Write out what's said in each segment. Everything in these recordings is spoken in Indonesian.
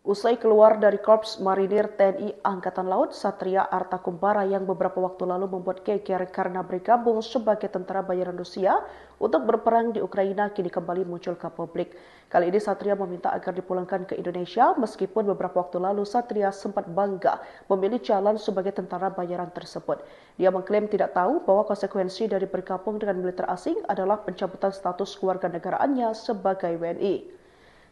Usai keluar dari Korps Marinir TNI Angkatan Laut, Satria Arta Kumbara yang beberapa waktu lalu membuat geger karena bergabung sebagai tentara bayaran Rusia untuk berperang di Ukraina kini kembali muncul ke publik. Kali ini Satria meminta agar dipulangkan ke Indonesia meskipun beberapa waktu lalu Satria sempat bangga memilih jalan sebagai tentara bayaran tersebut. Dia mengklaim tidak tahu bahwa konsekuensi dari bergabung dengan militer asing adalah pencabutan status kewarganegaraannya sebagai WNI.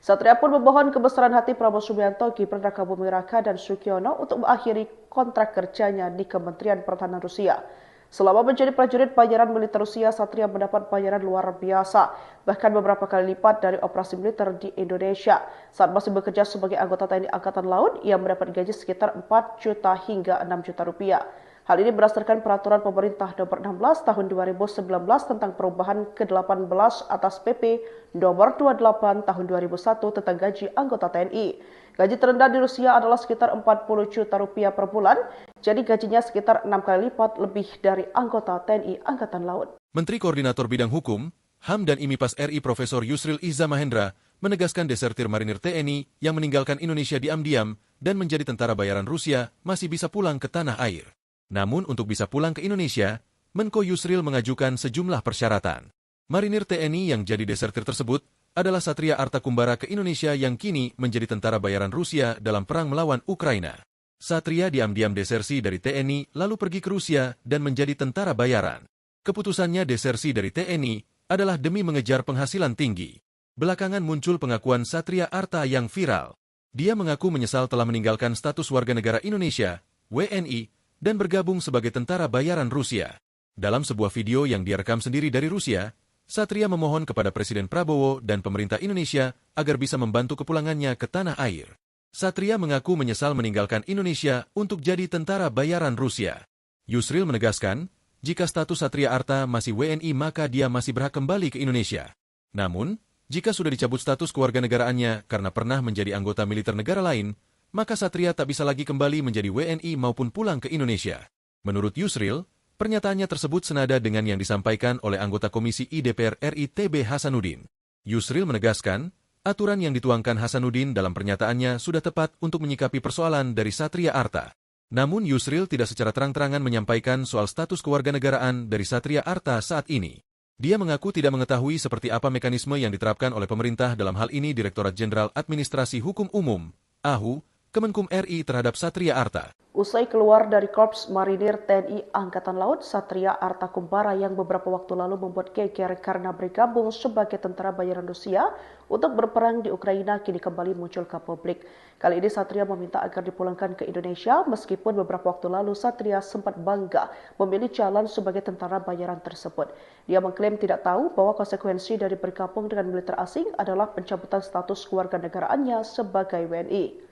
Satria pun memohon kebesaran hati Prabowo Subianto, Gibran Rakabuming Raka, dan Sukyono untuk mengakhiri kontrak kerjanya di Kementerian Pertahanan Rusia. Selama menjadi prajurit bayaran militer Rusia, Satria mendapat bayaran luar biasa, bahkan beberapa kali lipat dari operasi militer di Indonesia. Saat masih bekerja sebagai anggota TNI Angkatan Laut, ia mendapat gaji sekitar 4 juta hingga 6 juta rupiah. Hal ini berdasarkan peraturan pemerintah nomor 16 tahun 2019 tentang perubahan ke-18 atas PP nomor 28 tahun 2001 tentang gaji anggota TNI. Gaji terendah di Rusia adalah sekitar 40 juta rupiah per bulan, jadi gajinya sekitar 6 kali lipat lebih dari anggota TNI Angkatan Laut. Menteri Koordinator Bidang Hukum, HAM dan IMIPAS RI Profesor Yusril Iza Mahendra menegaskan desertir marinir TNI yang meninggalkan Indonesia diam-diam dan menjadi tentara bayaran Rusia masih bisa pulang ke tanah air. Namun untuk bisa pulang ke Indonesia, Menko Yusril mengajukan sejumlah persyaratan. Marinir TNI yang jadi desertir tersebut adalah Satria Arta Kumbara ke Indonesia yang kini menjadi tentara bayaran Rusia dalam perang melawan Ukraina. Satria diam-diam desersi dari TNI lalu pergi ke Rusia dan menjadi tentara bayaran. Keputusannya desersi dari TNI adalah demi mengejar penghasilan tinggi. Belakangan muncul pengakuan Satria Arta yang viral. Dia mengaku menyesal telah meninggalkan status warga negara Indonesia, WNI, dan bergabung sebagai tentara bayaran Rusia. Dalam sebuah video yang direkam sendiri dari Rusia, Satria memohon kepada Presiden Prabowo dan pemerintah Indonesia agar bisa membantu kepulangannya ke tanah air. Satria mengaku menyesal meninggalkan Indonesia untuk jadi tentara bayaran Rusia. Yusril menegaskan, jika status Satria Arta masih WNI maka dia masih berhak kembali ke Indonesia. Namun, jika sudah dicabut status kewarganegaraannya karena pernah menjadi anggota militer negara lain, maka Satria tak bisa lagi kembali menjadi WNI maupun pulang ke Indonesia. Menurut Yusril, pernyataannya tersebut senada dengan yang disampaikan oleh anggota Komisi I DPR RI TB Hasanuddin. Yusril menegaskan, aturan yang dituangkan Hasanuddin dalam pernyataannya sudah tepat untuk menyikapi persoalan dari Satria Arta. Namun Yusril tidak secara terang-terangan menyampaikan soal status kewarganegaraan dari Satria Arta saat ini. Dia mengaku tidak mengetahui seperti apa mekanisme yang diterapkan oleh pemerintah dalam hal ini Direktorat Jenderal Administrasi Hukum Umum, AHU, Kemenkum RI terhadap Satria Arta. Usai keluar dari Korps Marinir TNI Angkatan Laut, Satria Arta Kumbara yang beberapa waktu lalu membuat geger karena bergabung sebagai tentara bayaran Rusia untuk berperang di Ukraina kini kembali muncul ke publik. Kali ini Satria meminta agar dipulangkan ke Indonesia meskipun beberapa waktu lalu Satria sempat bangga memilih jalan sebagai tentara bayaran tersebut. Dia mengklaim tidak tahu bahwa konsekuensi dari bergabung dengan militer asing adalah pencabutan status kewarganegaraannya sebagai WNI.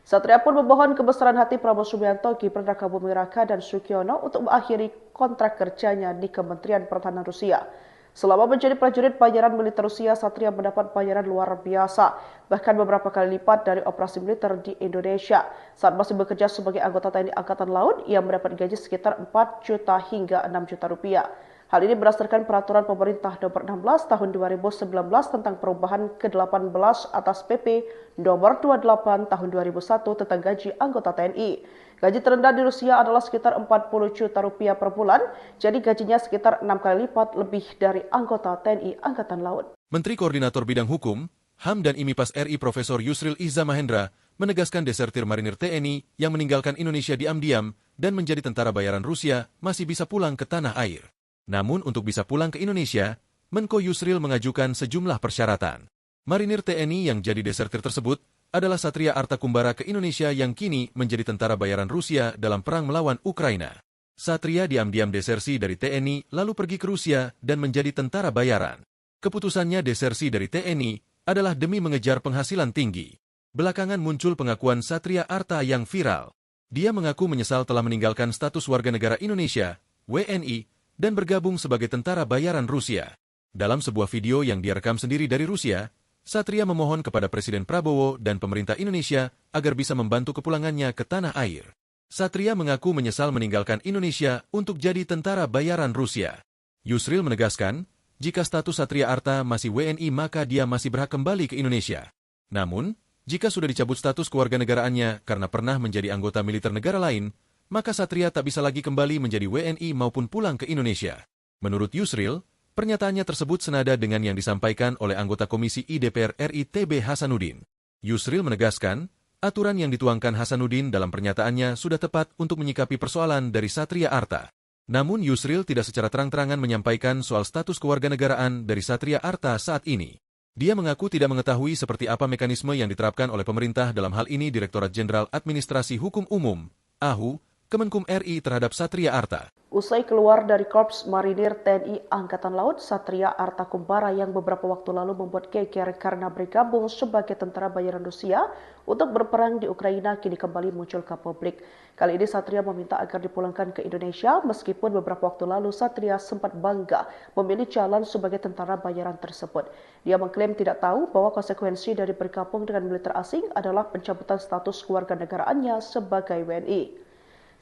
Satria pun memohon kebesaran hati Prabowo Subianto, Gibran Rakabuming Raka, dan Sukyono untuk mengakhiri kontrak kerjanya di Kementerian Pertahanan Rusia. Selama menjadi prajurit bayaran militer Rusia, Satria mendapat bayaran luar biasa, bahkan beberapa kali lipat dari operasi militer di Indonesia. Saat masih bekerja sebagai anggota TNI Angkatan Laut, ia mendapat gaji sekitar 4 juta hingga 6 juta rupiah. Hal ini berdasarkan peraturan pemerintah nomor 16 tahun 2019 tentang perubahan ke-18 atas PP nomor 28 tahun 2001 tentang gaji anggota TNI. Gaji terendah di Rusia adalah sekitar 40 juta rupiah per bulan, jadi gajinya sekitar 6 kali lipat lebih dari anggota TNI Angkatan Laut. Menteri Koordinator Bidang Hukum, HAM dan IMIPAS RI Profesor Yusril Iza Mahendra menegaskan desertir marinir TNI yang meninggalkan Indonesia diam-diam dan menjadi tentara bayaran Rusia masih bisa pulang ke tanah air. Namun untuk bisa pulang ke Indonesia, Menko Yusril mengajukan sejumlah persyaratan. Marinir TNI yang jadi desertir tersebut adalah Satria Arta Kumbara ke Indonesia yang kini menjadi tentara bayaran Rusia dalam perang melawan Ukraina. Satria diam-diam desersi dari TNI lalu pergi ke Rusia dan menjadi tentara bayaran. Keputusannya desersi dari TNI adalah demi mengejar penghasilan tinggi. Belakangan muncul pengakuan Satria Arta yang viral. Dia mengaku menyesal telah meninggalkan status warga negara Indonesia, WNI, dan bergabung sebagai tentara bayaran Rusia. Dalam sebuah video yang direkam sendiri dari Rusia, Satria memohon kepada Presiden Prabowo dan pemerintah Indonesia agar bisa membantu kepulangannya ke tanah air. Satria mengaku menyesal meninggalkan Indonesia untuk jadi tentara bayaran Rusia. Yusril menegaskan, jika status Satria Arta masih WNI maka dia masih berhak kembali ke Indonesia. Namun, jika sudah dicabut status kewarganegaraannya karena pernah menjadi anggota militer negara lain, maka Satria tak bisa lagi kembali menjadi WNI maupun pulang ke Indonesia. Menurut Yusril, pernyataannya tersebut senada dengan yang disampaikan oleh anggota Komisi I DPR RI TB Hasanuddin. Yusril menegaskan, aturan yang dituangkan Hasanuddin dalam pernyataannya sudah tepat untuk menyikapi persoalan dari Satria Arta. Namun Yusril tidak secara terang-terangan menyampaikan soal status kewarganegaraan dari Satria Arta saat ini. Dia mengaku tidak mengetahui seperti apa mekanisme yang diterapkan oleh pemerintah dalam hal ini Direktorat Jenderal Administrasi Hukum Umum, AHU, Kemenkum RI terhadap Satria Arta. Usai keluar dari Korps Marinir TNI Angkatan Laut, Satria Arta Kumbara yang beberapa waktu lalu membuat geger karena bergabung sebagai tentara bayaran Rusia untuk berperang di Ukraina kini kembali muncul ke publik. Kali ini Satria meminta agar dipulangkan ke Indonesia meskipun beberapa waktu lalu Satria sempat bangga memilih jalan sebagai tentara bayaran tersebut. Dia mengklaim tidak tahu bahwa konsekuensi dari bergabung dengan militer asing adalah pencabutan status kewarganegaraannya sebagai WNI.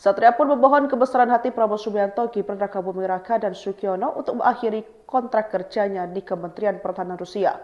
Satria pun memohon kebesaran hati Prabowo Subianto, Gibran Rakabuming Raka, dan Sugiono untuk mengakhiri kontrak kerjanya di Kementerian Pertahanan Rusia.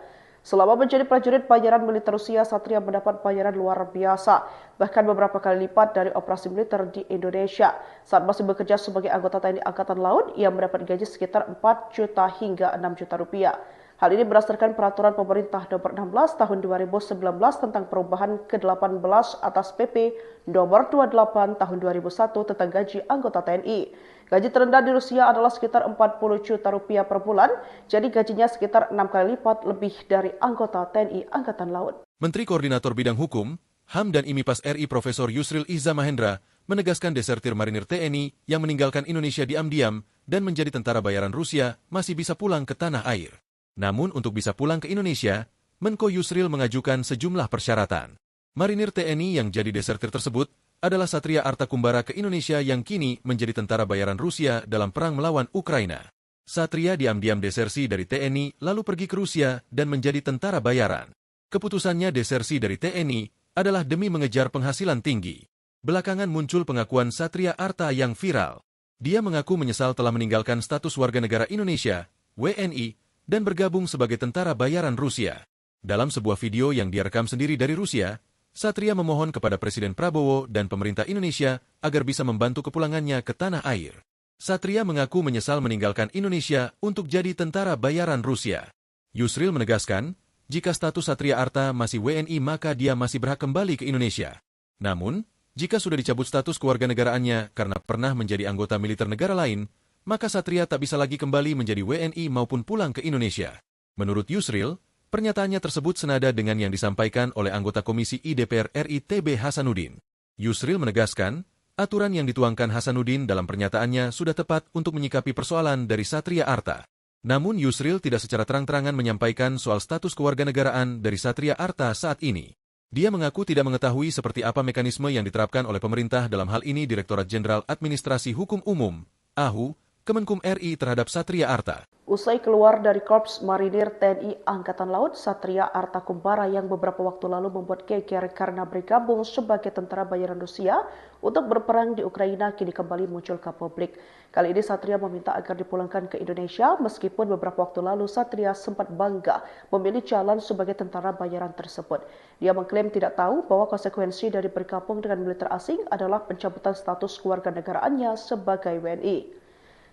Selama menjadi prajurit bayaran militer Rusia, Satria mendapat bayaran luar biasa, bahkan beberapa kali lipat dari operasi militer di Indonesia. Saat masih bekerja sebagai anggota TNI Angkatan Laut, ia mendapat gaji sekitar 4 juta hingga 6 juta rupiah. Hal ini berdasarkan peraturan pemerintah nomor 16 tahun 2019 tentang perubahan ke-18 atas PP nomor 28 tahun 2001 tentang gaji anggota TNI. Gaji terendah di Rusia adalah sekitar 40 juta rupiah per bulan, jadi gajinya sekitar 6 kali lipat lebih dari anggota TNI Angkatan Laut. Menteri Koordinator Bidang Hukum, HAM dan IMIPAS RI Profesor Yusril Iza Mahendra menegaskan desertir marinir TNI yang meninggalkan Indonesia diam-diam dan menjadi tentara bayaran Rusia masih bisa pulang ke tanah air. Namun untuk bisa pulang ke Indonesia, Menko Yusril mengajukan sejumlah persyaratan. Marinir TNI yang jadi desertir tersebut adalah Satria Arta Kumbara ke Indonesia yang kini menjadi tentara bayaran Rusia dalam perang melawan Ukraina. Satria diam-diam desersi dari TNI lalu pergi ke Rusia dan menjadi tentara bayaran. Keputusannya desersi dari TNI adalah demi mengejar penghasilan tinggi. Belakangan muncul pengakuan Satria Arta yang viral. Dia mengaku menyesal telah meninggalkan status warga negara Indonesia, WNI, dan bergabung sebagai tentara bayaran Rusia. Dalam sebuah video yang dia rekam sendiri dari Rusia, Satria memohon kepada Presiden Prabowo dan pemerintah Indonesia agar bisa membantu kepulangannya ke tanah air. Satria mengaku menyesal meninggalkan Indonesia untuk jadi tentara bayaran Rusia. Yusril menegaskan, jika status Satria Arta masih WNI maka dia masih berhak kembali ke Indonesia. Namun, jika sudah dicabut status kewarganegaraannya karena pernah menjadi anggota militer negara lain, maka Satria tak bisa lagi kembali menjadi WNI maupun pulang ke Indonesia. Menurut Yusril, pernyataannya tersebut senada dengan yang disampaikan oleh anggota Komisi I DPR RI TB Hasanuddin. Yusril menegaskan, aturan yang dituangkan Hasanuddin dalam pernyataannya sudah tepat untuk menyikapi persoalan dari Satria Arta. Namun Yusril tidak secara terang-terangan menyampaikan soal status kewarganegaraan dari Satria Arta saat ini. Dia mengaku tidak mengetahui seperti apa mekanisme yang diterapkan oleh pemerintah dalam hal ini Direktorat Jenderal Administrasi Hukum Umum, AHU, Kemenkum RI terhadap Satria Arta. Usai keluar dari Korps Marinir TNI Angkatan Laut, Satria Arta Kumbara yang beberapa waktu lalu membuat geger karena bergabung sebagai tentara bayaran Rusia untuk berperang di Ukraina kini kembali muncul ke publik. Kali ini Satria meminta agar dipulangkan ke Indonesia meskipun beberapa waktu lalu Satria sempat bangga memilih jalan sebagai tentara bayaran tersebut. Dia mengklaim tidak tahu bahwa konsekuensi dari bergabung dengan militer asing adalah pencabutan status kewarganegaraannya sebagai WNI.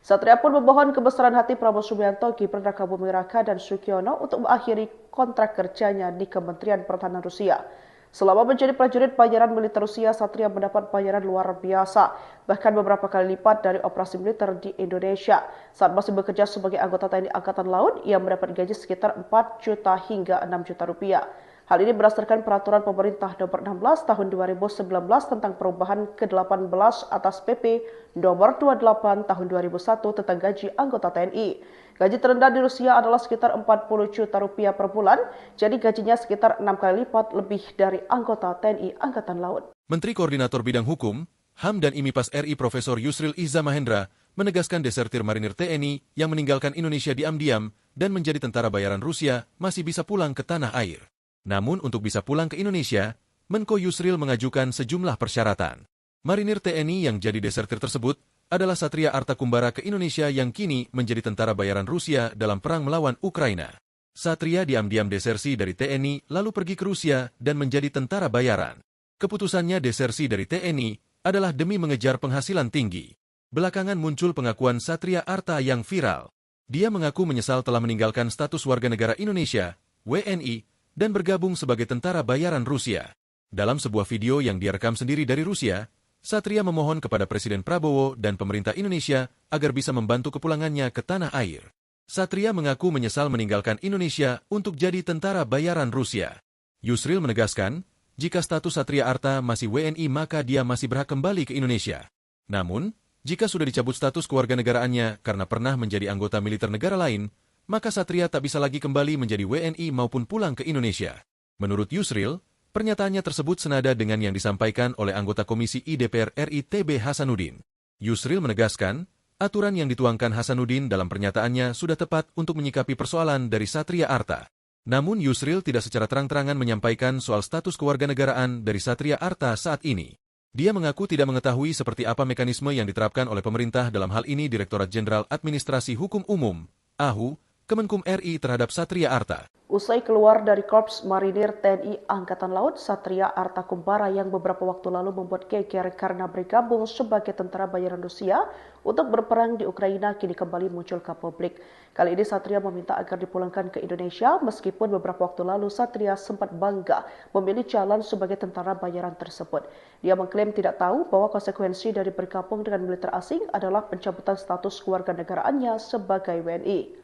Satria pun memohon kebesaran hati Prabowo Subianto, Gibran Rakabuming Raka, dan Sugiono untuk mengakhiri kontrak kerjanya di Kementerian Pertahanan Rusia. Selama menjadi prajurit bayaran militer Rusia, Satria mendapat bayaran luar biasa, bahkan beberapa kali lipat dari operasi militer di Indonesia. Saat masih bekerja sebagai anggota TNI Angkatan Laut, ia mendapat gaji sekitar 4 juta hingga 6 juta rupiah. Hal ini berdasarkan peraturan pemerintah nomor 16 tahun 2019 tentang perubahan ke-18 atas PP nomor 28 tahun 2001 tentang gaji anggota TNI. Gaji terendah di Rusia adalah sekitar 40 juta rupiah per bulan, jadi gajinya sekitar 6 kali lipat lebih dari anggota TNI Angkatan Laut. Menteri Koordinator Bidang Hukum, HAM dan IMIPAS RI Profesor Yusril Iza Mahendra menegaskan desertir marinir TNI yang meninggalkan Indonesia diam-diam dan menjadi tentara bayaran Rusia masih bisa pulang ke tanah air. Namun untuk bisa pulang ke Indonesia, Menko Yusril mengajukan sejumlah persyaratan. Marinir TNI yang jadi desertir tersebut adalah Satria Arta Kumbara ke Indonesia yang kini menjadi tentara bayaran Rusia dalam perang melawan Ukraina. Satria diam-diam desersi dari TNI lalu pergi ke Rusia dan menjadi tentara bayaran. Keputusannya desersi dari TNI adalah demi mengejar penghasilan tinggi. Belakangan muncul pengakuan Satria Arta yang viral. Dia mengaku menyesal telah meninggalkan status warga negara Indonesia, WNI, dan bergabung sebagai tentara bayaran Rusia. Dalam sebuah video yang dia rekam sendiri dari Rusia, Satria memohon kepada Presiden Prabowo dan pemerintah Indonesia agar bisa membantu kepulangannya ke tanah air. Satria mengaku menyesal meninggalkan Indonesia untuk jadi tentara bayaran Rusia. Yusril menegaskan, jika status Satria Arta masih WNI maka dia masih berhak kembali ke Indonesia. Namun, jika sudah dicabut status kewarganegaraannya karena pernah menjadi anggota militer negara lain, maka Satria tak bisa lagi kembali menjadi WNI maupun pulang ke Indonesia. Menurut Yusril, pernyataannya tersebut senada dengan yang disampaikan oleh anggota Komisi I DPR RI TB Hasanuddin. Yusril menegaskan, aturan yang dituangkan Hasanuddin dalam pernyataannya sudah tepat untuk menyikapi persoalan dari Satria Arta. Namun Yusril tidak secara terang-terangan menyampaikan soal status kewarganegaraan dari Satria Arta saat ini. Dia mengaku tidak mengetahui seperti apa mekanisme yang diterapkan oleh pemerintah dalam hal ini Direktorat Jenderal Administrasi Hukum Umum, AHU, Kemenkum RI terhadap Satria Arta. Usai keluar dari Korps Marinir TNI Angkatan Laut, Satria Arta Kumbara yang beberapa waktu lalu membuat geger karena bergabung sebagai tentara bayaran Rusia untuk berperang di Ukraina kini kembali muncul ke publik. Kali ini Satria meminta agar dipulangkan ke Indonesia meskipun beberapa waktu lalu Satria sempat bangga memilih jalan sebagai tentara bayaran tersebut. Dia mengklaim tidak tahu bahwa konsekuensi dari bergabung dengan militer asing adalah pencabutan status kewarganegaraannya sebagai WNI.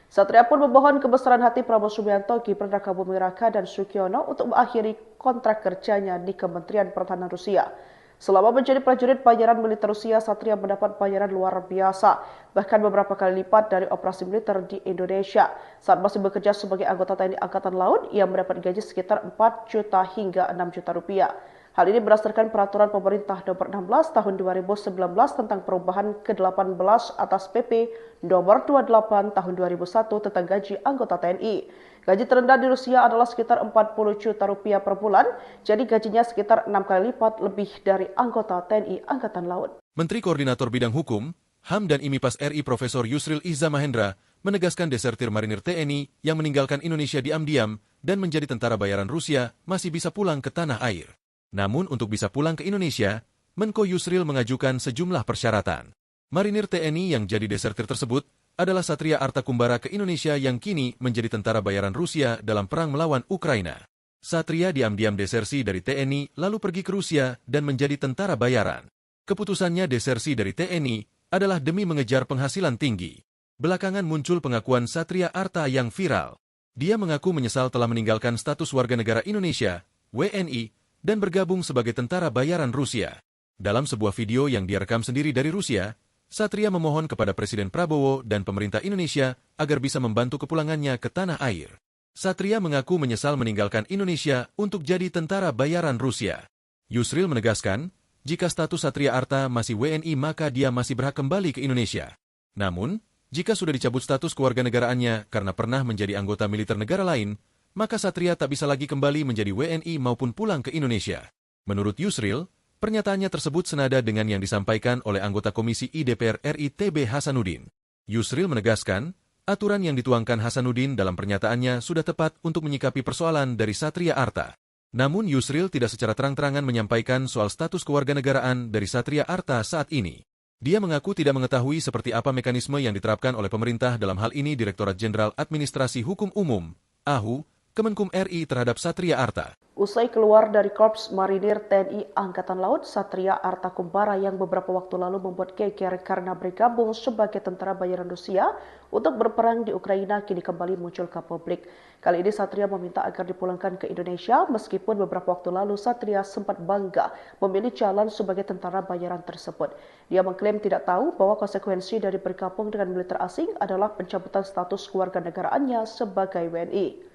Satria pun memohon kebesaran hati Prabowo Subianto, Gibran Rakabuming Raka, dan Sugiono untuk mengakhiri kontrak kerjanya di Kementerian Pertahanan Rusia. Selama menjadi prajurit bayaran militer Rusia, Satria mendapat bayaran luar biasa, bahkan beberapa kali lipat dari operasi militer di Indonesia. Saat masih bekerja sebagai anggota TNI Angkatan Laut, ia mendapat gaji sekitar 4 juta hingga 6 juta rupiah. Hal ini berdasarkan peraturan pemerintah nomor 16 tahun 2019 tentang perubahan ke-18 atas PP nomor 28 tahun 2001 tentang gaji anggota TNI. Gaji terendah di Rusia adalah sekitar 40 juta rupiah per bulan, jadi gajinya sekitar 6 kali lipat lebih dari anggota TNI Angkatan Laut. Menteri Koordinator Bidang Hukum, HAM dan IMIPAS RI Profesor Yusril Iza Mahendra menegaskan desertir marinir TNI yang meninggalkan Indonesia diam-diam dan menjadi tentara bayaran Rusia masih bisa pulang ke tanah air. Namun untuk bisa pulang ke Indonesia, Menko Yusril mengajukan sejumlah persyaratan. Marinir TNI yang jadi desertir tersebut adalah Satria Arta Kumbara ke Indonesia yang kini menjadi tentara bayaran Rusia dalam perang melawan Ukraina. Satria diam-diam desersi dari TNI lalu pergi ke Rusia dan menjadi tentara bayaran. Keputusannya desersi dari TNI adalah demi mengejar penghasilan tinggi. Belakangan muncul pengakuan Satria Arta yang viral. Dia mengaku menyesal telah meninggalkan status warga negara Indonesia, WNI, dan bergabung sebagai tentara bayaran Rusia. Dalam sebuah video yang dia rekam sendiri dari Rusia, Satria memohon kepada Presiden Prabowo dan pemerintah Indonesia agar bisa membantu kepulangannya ke tanah air. Satria mengaku menyesal meninggalkan Indonesia untuk jadi tentara bayaran Rusia. Yusril menegaskan, jika status Satria Arta masih WNI maka dia masih berhak kembali ke Indonesia. Namun, jika sudah dicabut status kewarganegaraannya karena pernah menjadi anggota militer negara lain, maka Satria tak bisa lagi kembali menjadi WNI maupun pulang ke Indonesia. Menurut Yusril, pernyataannya tersebut senada dengan yang disampaikan oleh anggota Komisi I DPR RI TB Hasanuddin. Yusril menegaskan, aturan yang dituangkan Hasanuddin dalam pernyataannya sudah tepat untuk menyikapi persoalan dari Satria Arta. Namun Yusril tidak secara terang-terangan menyampaikan soal status kewarganegaraan dari Satria Arta saat ini. Dia mengaku tidak mengetahui seperti apa mekanisme yang diterapkan oleh pemerintah dalam hal ini Direktorat Jenderal Administrasi Hukum Umum, AHU, Kemenkum RI terhadap Satria Arta. Usai keluar dari Korps Marinir TNI Angkatan Laut, Satria Arta Kumbara yang beberapa waktu lalu membuat geger karena bergabung sebagai tentara bayaran Rusia untuk berperang di Ukraina kini kembali muncul ke publik. Kali ini Satria meminta agar dipulangkan ke Indonesia meskipun beberapa waktu lalu Satria sempat bangga memilih jalan sebagai tentara bayaran tersebut. Dia mengklaim tidak tahu bahwa konsekuensi dari bergabung dengan militer asing adalah pencabutan status kewarganegaraannya sebagai WNI.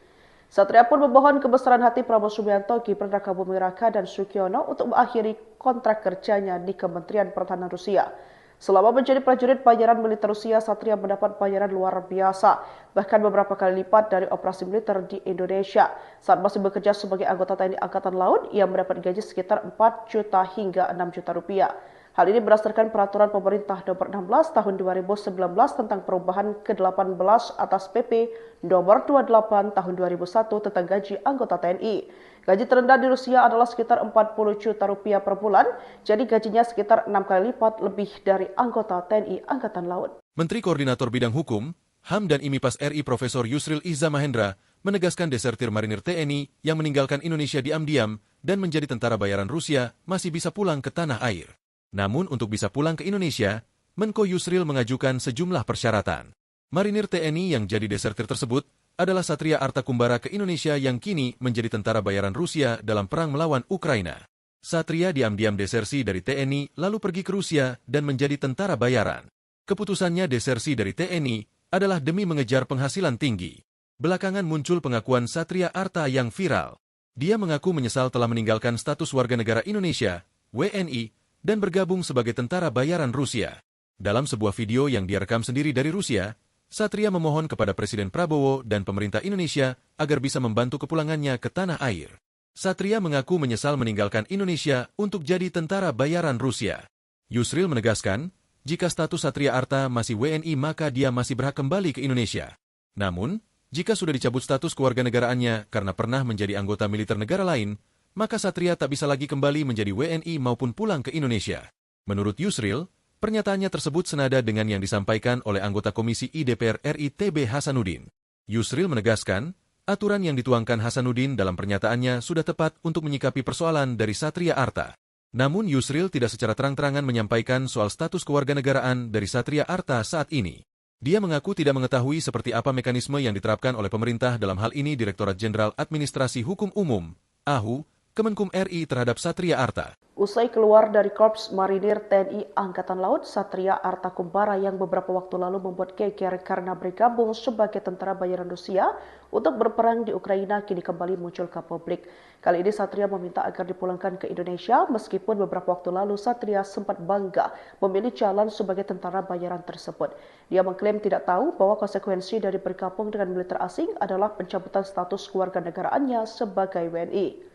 Satria pun memohon kebesaran hati Prabowo Subianto, Gibran Rakabuming Raka, dan Sugiono untuk mengakhiri kontrak kerjanya di Kementerian Pertahanan Rusia. Selama menjadi prajurit bayaran militer Rusia, Satria mendapat bayaran luar biasa, bahkan beberapa kali lipat dari operasi militer di Indonesia. Saat masih bekerja sebagai anggota TNI Angkatan Laut, ia mendapat gaji sekitar 4 juta hingga 6 juta rupiah. Hal ini berdasarkan Peraturan Pemerintah Nomor 16 Tahun 2019 tentang perubahan ke-18 atas PP Nomor 28 Tahun 2001 tentang gaji anggota TNI. Gaji terendah di Rusia adalah sekitar 40 juta rupiah per bulan, jadi gajinya sekitar 6 kali lipat lebih dari anggota TNI Angkatan Laut. Menteri Koordinator Bidang Hukum, HAM dan IMIPAS RI Profesor Yusril Iza Mahendra menegaskan desertir marinir TNI yang meninggalkan Indonesia diam-diam dan menjadi tentara bayaran Rusia masih bisa pulang ke tanah air. Namun untuk bisa pulang ke Indonesia, Menko Yusril mengajukan sejumlah persyaratan. Marinir TNI yang jadi desertir tersebut adalah Satria Arta Kumbara ke Indonesia yang kini menjadi tentara bayaran Rusia dalam perang melawan Ukraina. Satria diam-diam desersi dari TNI lalu pergi ke Rusia dan menjadi tentara bayaran. Keputusannya desersi dari TNI adalah demi mengejar penghasilan tinggi. Belakangan muncul pengakuan Satria Arta yang viral. Dia mengaku menyesal telah meninggalkan status warga negara Indonesia, WNI, dan bergabung sebagai tentara bayaran Rusia. Dalam sebuah video yang dia rekam sendiri dari Rusia, Satria memohon kepada Presiden Prabowo dan pemerintah Indonesia agar bisa membantu kepulangannya ke tanah air. Satria mengaku menyesal meninggalkan Indonesia untuk jadi tentara bayaran Rusia. Yusril menegaskan, jika status Satria Arta masih WNI maka dia masih berhak kembali ke Indonesia. Namun, jika sudah dicabut status kewarganegaraannya karena pernah menjadi anggota militer negara lain, maka Satria tak bisa lagi kembali menjadi WNI maupun pulang ke Indonesia. Menurut Yusril, pernyataannya tersebut senada dengan yang disampaikan oleh anggota Komisi I DPR RI TB Hasanuddin. Yusril menegaskan, aturan yang dituangkan Hasanuddin dalam pernyataannya sudah tepat untuk menyikapi persoalan dari Satria Arta. Namun Yusril tidak secara terang-terangan menyampaikan soal status kewarganegaraan dari Satria Arta saat ini. Dia mengaku tidak mengetahui seperti apa mekanisme yang diterapkan oleh pemerintah dalam hal ini Direktorat Jenderal Administrasi Hukum Umum, AHU, Kemenkum RI terhadap Satria Arta. Usai keluar dari Korps Marinir TNI Angkatan Laut, Satria Arta Kumbara yang beberapa waktu lalu membuat geger karena bergabung sebagai tentara bayaran Rusia untuk berperang di Ukraina kini kembali muncul ke publik. Kali ini Satria meminta agar dipulangkan ke Indonesia meskipun beberapa waktu lalu Satria sempat bangga memilih jalan sebagai tentara bayaran tersebut. Dia mengklaim tidak tahu bahwa konsekuensi dari bergabung dengan militer asing adalah pencabutan status kewarganegaraannya sebagai WNI.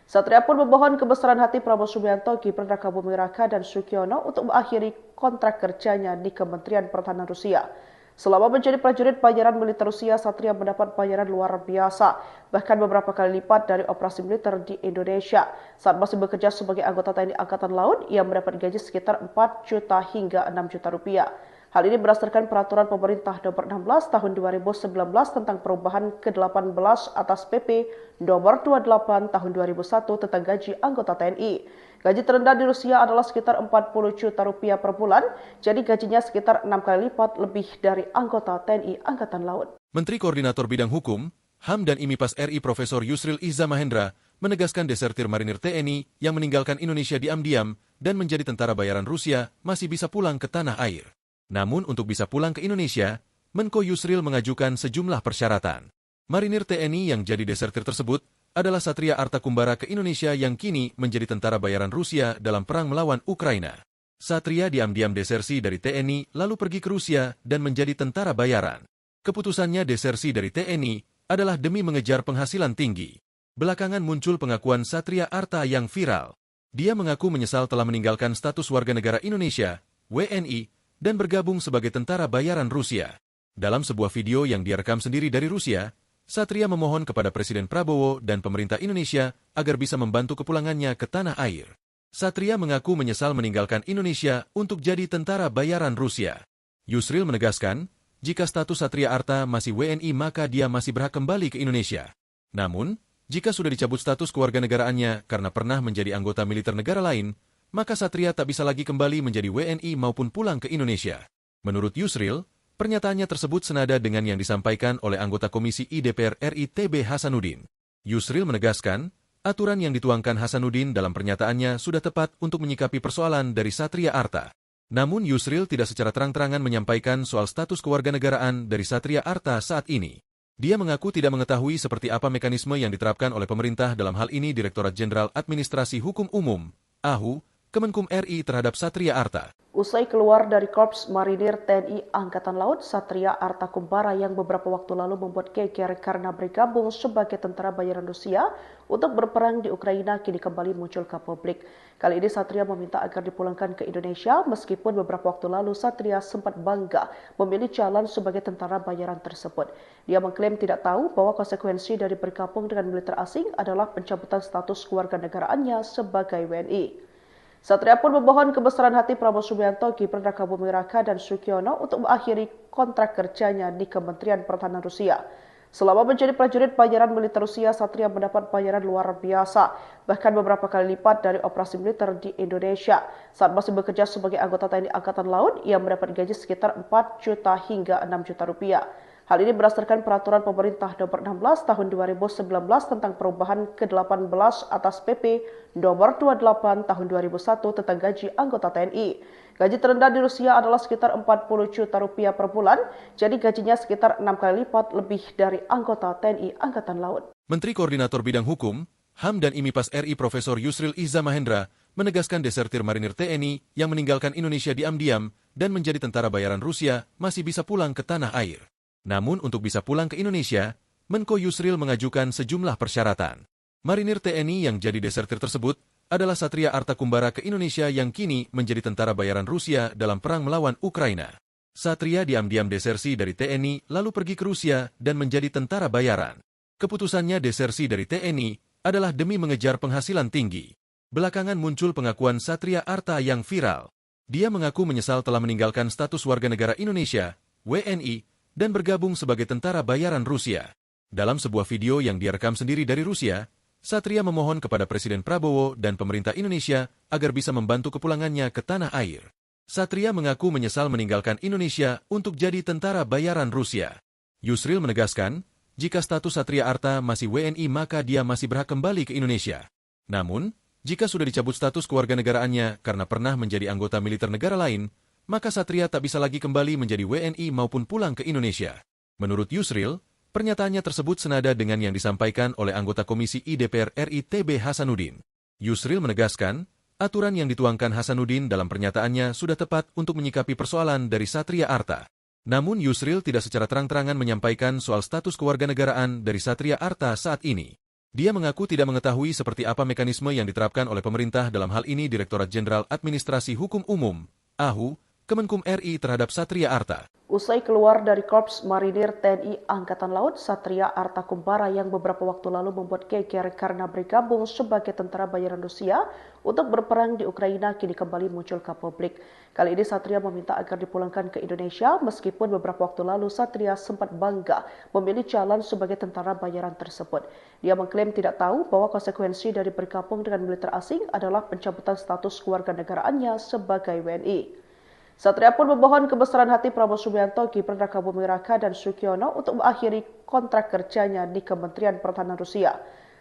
Satria pun memohon kebesaran hati Prabowo Subianto, Gibran Rakabuming Raka, dan Sugiono untuk mengakhiri kontrak kerjanya di Kementerian Pertahanan Rusia. Selama menjadi prajurit bayaran militer Rusia, Satria mendapat bayaran luar biasa, bahkan beberapa kali lipat dari operasi militer di Indonesia. Saat masih bekerja sebagai anggota TNI Angkatan Laut, ia mendapat gaji sekitar 4 juta hingga 6 juta rupiah. Hal ini berdasarkan Peraturan Pemerintah Nomor 16 Tahun 2019 tentang perubahan ke-18 atas PP Nomor 28 Tahun 2001 tentang gaji anggota TNI. Gaji terendah di Rusia adalah sekitar 40 juta rupiah per bulan, jadi gajinya sekitar 6 kali lipat lebih dari anggota TNI Angkatan Laut. Menteri Koordinator Bidang Hukum, HAM dan IMIPAS RI Profesor Yusril Iza Mahendra menegaskan desertir marinir TNI yang meninggalkan Indonesia diam-diam dan menjadi tentara bayaran Rusia masih bisa pulang ke tanah air. Namun untuk bisa pulang ke Indonesia, Menko Yusril mengajukan sejumlah persyaratan. Marinir TNI yang jadi desertir tersebut adalah Satria Arta Kumbara ke Indonesia yang kini menjadi tentara bayaran Rusia dalam perang melawan Ukraina. Satria diam-diam desersi dari TNI lalu pergi ke Rusia dan menjadi tentara bayaran. Keputusannya desersi dari TNI adalah demi mengejar penghasilan tinggi. Belakangan muncul pengakuan Satria Arta yang viral. Dia mengaku menyesal telah meninggalkan status warga negara Indonesia, WNI, dan bergabung sebagai tentara bayaran Rusia. Dalam sebuah video yang dia rekam sendiri dari Rusia, Satria memohon kepada Presiden Prabowo dan pemerintah Indonesia agar bisa membantu kepulangannya ke tanah air. Satria mengaku menyesal meninggalkan Indonesia untuk jadi tentara bayaran Rusia. Yusril menegaskan, jika status Satria Arta masih WNI maka dia masih berhak kembali ke Indonesia. Namun, jika sudah dicabut status kewarganegaraannya karena pernah menjadi anggota militer negara lain, maka Satria tak bisa lagi kembali menjadi WNI maupun pulang ke Indonesia. Menurut Yusril, pernyataannya tersebut senada dengan yang disampaikan oleh anggota Komisi I DPR RI TB Hasanuddin. Yusril menegaskan, aturan yang dituangkan Hasanuddin dalam pernyataannya sudah tepat untuk menyikapi persoalan dari Satria Arta. Namun Yusril tidak secara terang-terangan menyampaikan soal status kewarganegaraan dari Satria Arta saat ini. Dia mengaku tidak mengetahui seperti apa mekanisme yang diterapkan oleh pemerintah dalam hal ini Direktorat Jenderal Administrasi Hukum Umum, AHU, Kemenkum RI terhadap Satria Arta. Usai keluar dari Korps Marinir TNI Angkatan Laut, Satria Arta Kumbara yang beberapa waktu lalu membuat geger karena bergabung sebagai tentara bayaran Rusia untuk berperang di Ukraina kini kembali muncul ke publik. Kali ini Satria meminta agar dipulangkan ke Indonesia meskipun beberapa waktu lalu Satria sempat bangga memilih jalan sebagai tentara bayaran tersebut. Dia mengklaim tidak tahu bahwa konsekuensi dari bergabung dengan militer asing adalah pencabutan status kewarganegaraannya sebagai WNI. Satria pun memohon kebesaran hati Prabowo Subianto, Gibran Rakabuming Raka, dan Sugiono untuk mengakhiri kontrak kerjanya di Kementerian Pertahanan Rusia. Selama menjadi prajurit bayaran militer Rusia, Satria mendapat bayaran luar biasa, bahkan beberapa kali lipat dari operasi militer di Indonesia. Saat masih bekerja sebagai anggota TNI Angkatan Laut, ia mendapat gaji sekitar 4 juta hingga 6 juta rupiah. Hal ini berdasarkan peraturan pemerintah nomor 16 tahun 2019 tentang perubahan ke-18 atas PP nomor 28 tahun 2001 tentang gaji anggota TNI. Gaji terendah di Rusia adalah sekitar 40 juta rupiah per bulan, jadi gajinya sekitar 6 kali lipat lebih dari anggota TNI Angkatan Laut. Menteri Koordinator Bidang Hukum, HAM dan IMIPAS RI Profesor Yusril Iza Mahendra menegaskan desertir marinir TNI yang meninggalkan Indonesia diam-diam dan menjadi tentara bayaran Rusia masih bisa pulang ke tanah air. Namun untuk bisa pulang ke Indonesia, Menko Yusril mengajukan sejumlah persyaratan. Marinir TNI yang jadi desertir tersebut adalah Satria Arta Kumbara ke Indonesia yang kini menjadi tentara bayaran Rusia dalam perang melawan Ukraina. Satria diam-diam desersi dari TNI lalu pergi ke Rusia dan menjadi tentara bayaran. Keputusannya desersi dari TNI adalah demi mengejar penghasilan tinggi. Belakangan muncul pengakuan Satria Arta yang viral. Dia mengaku menyesal telah meninggalkan status warga negara Indonesia, WNI, dan bergabung sebagai tentara bayaran Rusia. Dalam sebuah video yang dia rekam sendiri dari Rusia, Satria memohon kepada Presiden Prabowo dan pemerintah Indonesia agar bisa membantu kepulangannya ke tanah air. Satria mengaku menyesal meninggalkan Indonesia untuk jadi tentara bayaran Rusia. Yusril menegaskan, jika status Satria Arta masih WNI maka dia masih berhak kembali ke Indonesia. Namun, jika sudah dicabut status kewarganegaraannya karena pernah menjadi anggota militer negara lain, maka Satria tak bisa lagi kembali menjadi WNI maupun pulang ke Indonesia. Menurut Yusril, pernyataannya tersebut senada dengan yang disampaikan oleh anggota Komisi I DPR RI TB Hasanuddin. Yusril menegaskan, aturan yang dituangkan Hasanuddin dalam pernyataannya sudah tepat untuk menyikapi persoalan dari Satria Arta. Namun Yusril tidak secara terang-terangan menyampaikan soal status kewarganegaraan dari Satria Arta saat ini. Dia mengaku tidak mengetahui seperti apa mekanisme yang diterapkan oleh pemerintah dalam hal ini Direktorat Jenderal Administrasi Hukum Umum, AHU, Kemenkum RI terhadap Satria Arta. Usai keluar dari Korps Marinir TNI Angkatan Laut, Satria Arta Kumbara yang beberapa waktu lalu membuat geger karena bergabung sebagai tentara bayaran Rusia untuk berperang di Ukraina kini kembali muncul ke publik. Kali ini Satria meminta agar dipulangkan ke Indonesia meskipun beberapa waktu lalu Satria sempat bangga memilih jalan sebagai tentara bayaran tersebut. Dia mengklaim tidak tahu bahwa konsekuensi dari bergabung dengan militer asing adalah pencabutan status kewarganegaraannya sebagai WNI. Satria pun memohon kebesaran hati Prabowo Subianto, Gibran Rakabuming Raka, dan Sugiono untuk mengakhiri kontrak kerjanya di Kementerian Pertahanan Rusia.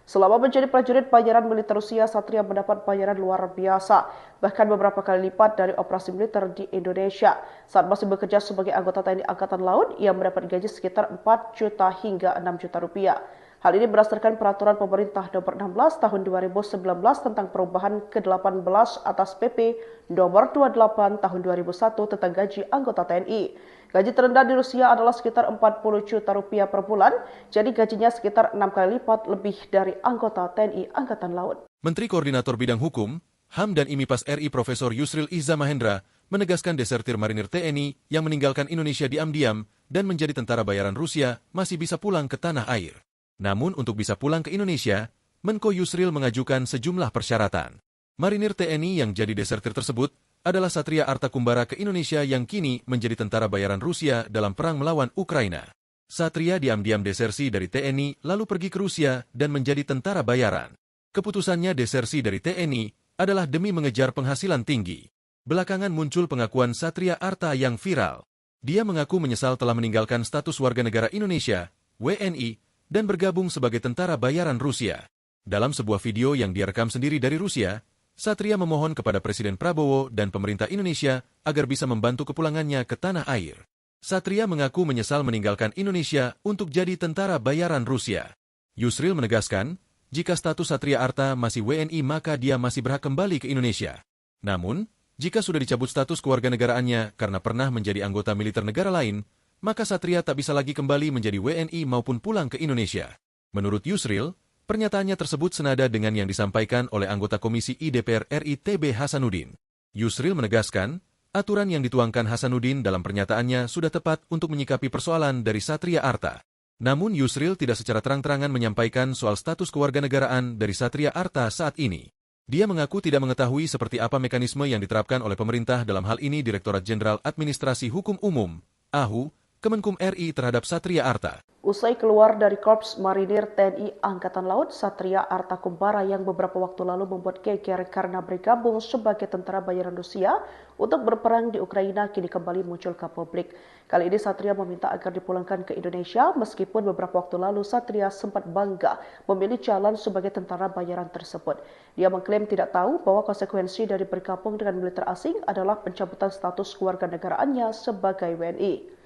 Selama menjadi prajurit bayaran militer Rusia, Satria mendapat bayaran luar biasa, bahkan beberapa kali lipat dari operasi militer di Indonesia. Saat masih bekerja sebagai anggota TNI Angkatan Laut, ia mendapat gaji sekitar 4 juta hingga 6 juta rupiah. Hal ini berdasarkan peraturan pemerintah nomor 16 tahun 2019 tentang perubahan ke-18 atas PP nomor 28 tahun 2001 tentang gaji anggota TNI. Gaji terendah di Rusia adalah sekitar 40 juta rupiah per bulan, jadi gajinya sekitar 6 kali lipat lebih dari anggota TNI Angkatan Laut. Menteri Koordinator Bidang Hukum, HAM dan IMIPAS RI Profesor Yusril Iza Mahendra menegaskan desertir marinir TNI yang meninggalkan Indonesia diam-diam dan menjadi tentara bayaran Rusia masih bisa pulang ke tanah air. Namun untuk bisa pulang ke Indonesia, Menko Yusril mengajukan sejumlah persyaratan. Marinir TNI yang jadi desertir tersebut adalah Satria Arta Kumbara ke Indonesia yang kini menjadi tentara bayaran Rusia dalam perang melawan Ukraina. Satria diam-diam desersi dari TNI lalu pergi ke Rusia dan menjadi tentara bayaran. Keputusannya desersi dari TNI adalah demi mengejar penghasilan tinggi. Belakangan muncul pengakuan Satria Arta yang viral. Dia mengaku menyesal telah meninggalkan status warga negara Indonesia, WNI, dan bergabung sebagai tentara bayaran Rusia. Dalam sebuah video yang dia rekam sendiri dari Rusia, Satria memohon kepada Presiden Prabowo dan pemerintah Indonesia agar bisa membantu kepulangannya ke tanah air. Satria mengaku menyesal meninggalkan Indonesia untuk jadi tentara bayaran Rusia. Yusril menegaskan, jika status Satria Arta masih WNI maka dia masih berhak kembali ke Indonesia. Namun, jika sudah dicabut status kewarganegaraannya karena pernah menjadi anggota militer negara lain, maka Satria tak bisa lagi kembali menjadi WNI maupun pulang ke Indonesia. Menurut Yusril, pernyataannya tersebut senada dengan yang disampaikan oleh anggota Komisi I DPR RI TB Hasanuddin. Yusril menegaskan, aturan yang dituangkan Hasanuddin dalam pernyataannya sudah tepat untuk menyikapi persoalan dari Satria Arta. Namun Yusril tidak secara terang-terangan menyampaikan soal status kewarganegaraan dari Satria Arta saat ini. Dia mengaku tidak mengetahui seperti apa mekanisme yang diterapkan oleh pemerintah dalam hal ini Direktorat Jenderal Administrasi Hukum Umum, AHU, Kemenkum RI terhadap Satria Arta. Usai keluar dari Korps Marinir TNI Angkatan Laut, Satria Arta Kumbara yang beberapa waktu lalu membuat geger karena bergabung sebagai tentara bayaran Rusia untuk berperang di Ukraina kini kembali muncul ke publik. Kali ini Satria meminta agar dipulangkan ke Indonesia meskipun beberapa waktu lalu Satria sempat bangga memilih jalan sebagai tentara bayaran tersebut. Dia mengklaim tidak tahu bahwa konsekuensi dari bergabung dengan militer asing adalah pencabutan status kewarganegaraannya sebagai WNI.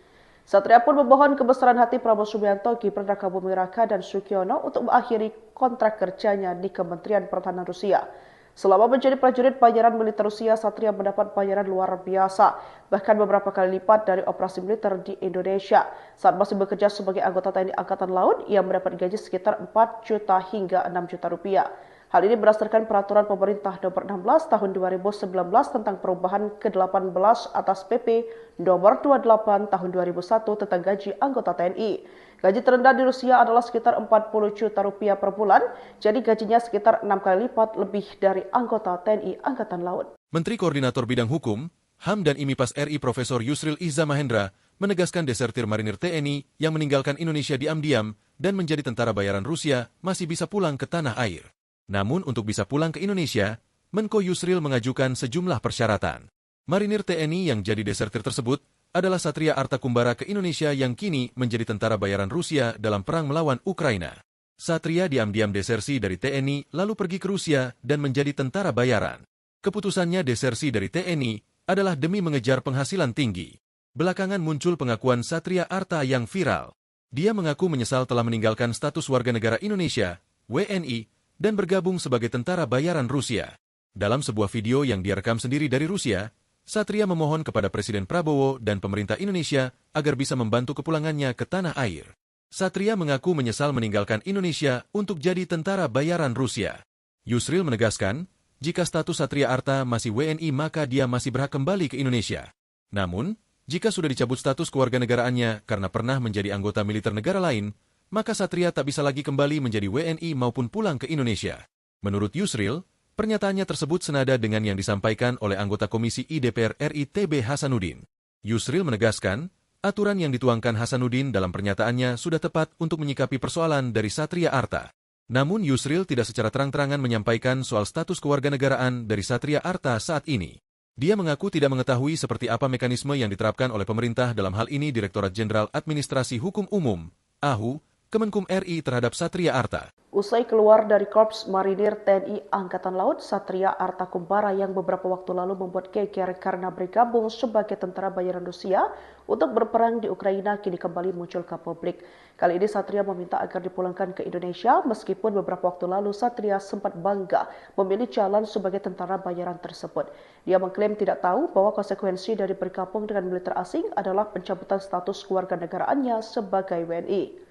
Satria pun memohon kebesaran hati Prabowo Subianto, Gibran Rakabuming Raka, dan Sugiono untuk mengakhiri kontrak kerjanya di Kementerian Pertahanan Rusia. Selama menjadi prajurit bayaran militer Rusia, Satria mendapat bayaran luar biasa, bahkan beberapa kali lipat dari operasi militer di Indonesia. Saat masih bekerja sebagai anggota TNI Angkatan Laut, ia mendapat gaji sekitar 4 juta hingga 6 juta rupiah. Hal ini berdasarkan peraturan pemerintah nomor 16 tahun 2019 tentang perubahan ke-18 atas PP nomor 28 tahun 2001 tentang gaji anggota TNI. Gaji terendah di Rusia adalah sekitar 40 juta rupiah per bulan, jadi gajinya sekitar 6 kali lipat lebih dari anggota TNI Angkatan Laut. Menteri Koordinator Bidang Hukum, HAM dan IMIPAS RI Profesor Yusril Iza Mahendra menegaskan desertir marinir TNI yang meninggalkan Indonesia diam-diam dan menjadi tentara bayaran Rusia masih bisa pulang ke tanah air. Namun untuk bisa pulang ke Indonesia, Menko Yusril mengajukan sejumlah persyaratan. Marinir TNI yang jadi desertir tersebut adalah Satria Arta Kumbara ke Indonesia yang kini menjadi tentara bayaran Rusia dalam perang melawan Ukraina. Satria diam-diam desersi dari TNI lalu pergi ke Rusia dan menjadi tentara bayaran. Keputusannya desersi dari TNI adalah demi mengejar penghasilan tinggi. Belakangan muncul pengakuan Satria Arta yang viral. Dia mengaku menyesal telah meninggalkan status warga negara Indonesia, WNI, dan bergabung sebagai tentara bayaran Rusia. Dalam sebuah video yang dia rekam sendiri dari Rusia, Satria memohon kepada Presiden Prabowo dan pemerintah Indonesia agar bisa membantu kepulangannya ke tanah air. Satria mengaku menyesal meninggalkan Indonesia untuk jadi tentara bayaran Rusia. Yusril menegaskan, jika status Satria Arta masih WNI maka dia masih berhak kembali ke Indonesia. Namun, jika sudah dicabut status kewarganegaraannya karena pernah menjadi anggota militer negara lain, maka Satria tak bisa lagi kembali menjadi WNI maupun pulang ke Indonesia. Menurut Yusril, pernyataannya tersebut senada dengan yang disampaikan oleh anggota Komisi I DPR RI TB Hasanuddin. Yusril menegaskan, aturan yang dituangkan Hasanuddin dalam pernyataannya sudah tepat untuk menyikapi persoalan dari Satria Arta. Namun Yusril tidak secara terang-terangan menyampaikan soal status kewarganegaraan dari Satria Arta saat ini. Dia mengaku tidak mengetahui seperti apa mekanisme yang diterapkan oleh pemerintah dalam hal ini Direktorat Jenderal Administrasi Hukum Umum, AHU, Kemenkum RI terhadap Satria Arta. Usai keluar dari Korps Marinir TNI Angkatan Laut, Satria Arta Kumbara yang beberapa waktu lalu membuat geger karena bergabung sebagai tentara bayaran Rusia untuk berperang di Ukraina kini kembali muncul ke publik. Kali ini Satria meminta agar dipulangkan ke Indonesia meskipun beberapa waktu lalu Satria sempat bangga memilih jalan sebagai tentara bayaran tersebut. Dia mengklaim tidak tahu bahwa konsekuensi dari bergabung dengan militer asing adalah pencabutan status kewarganegaraannya sebagai WNI.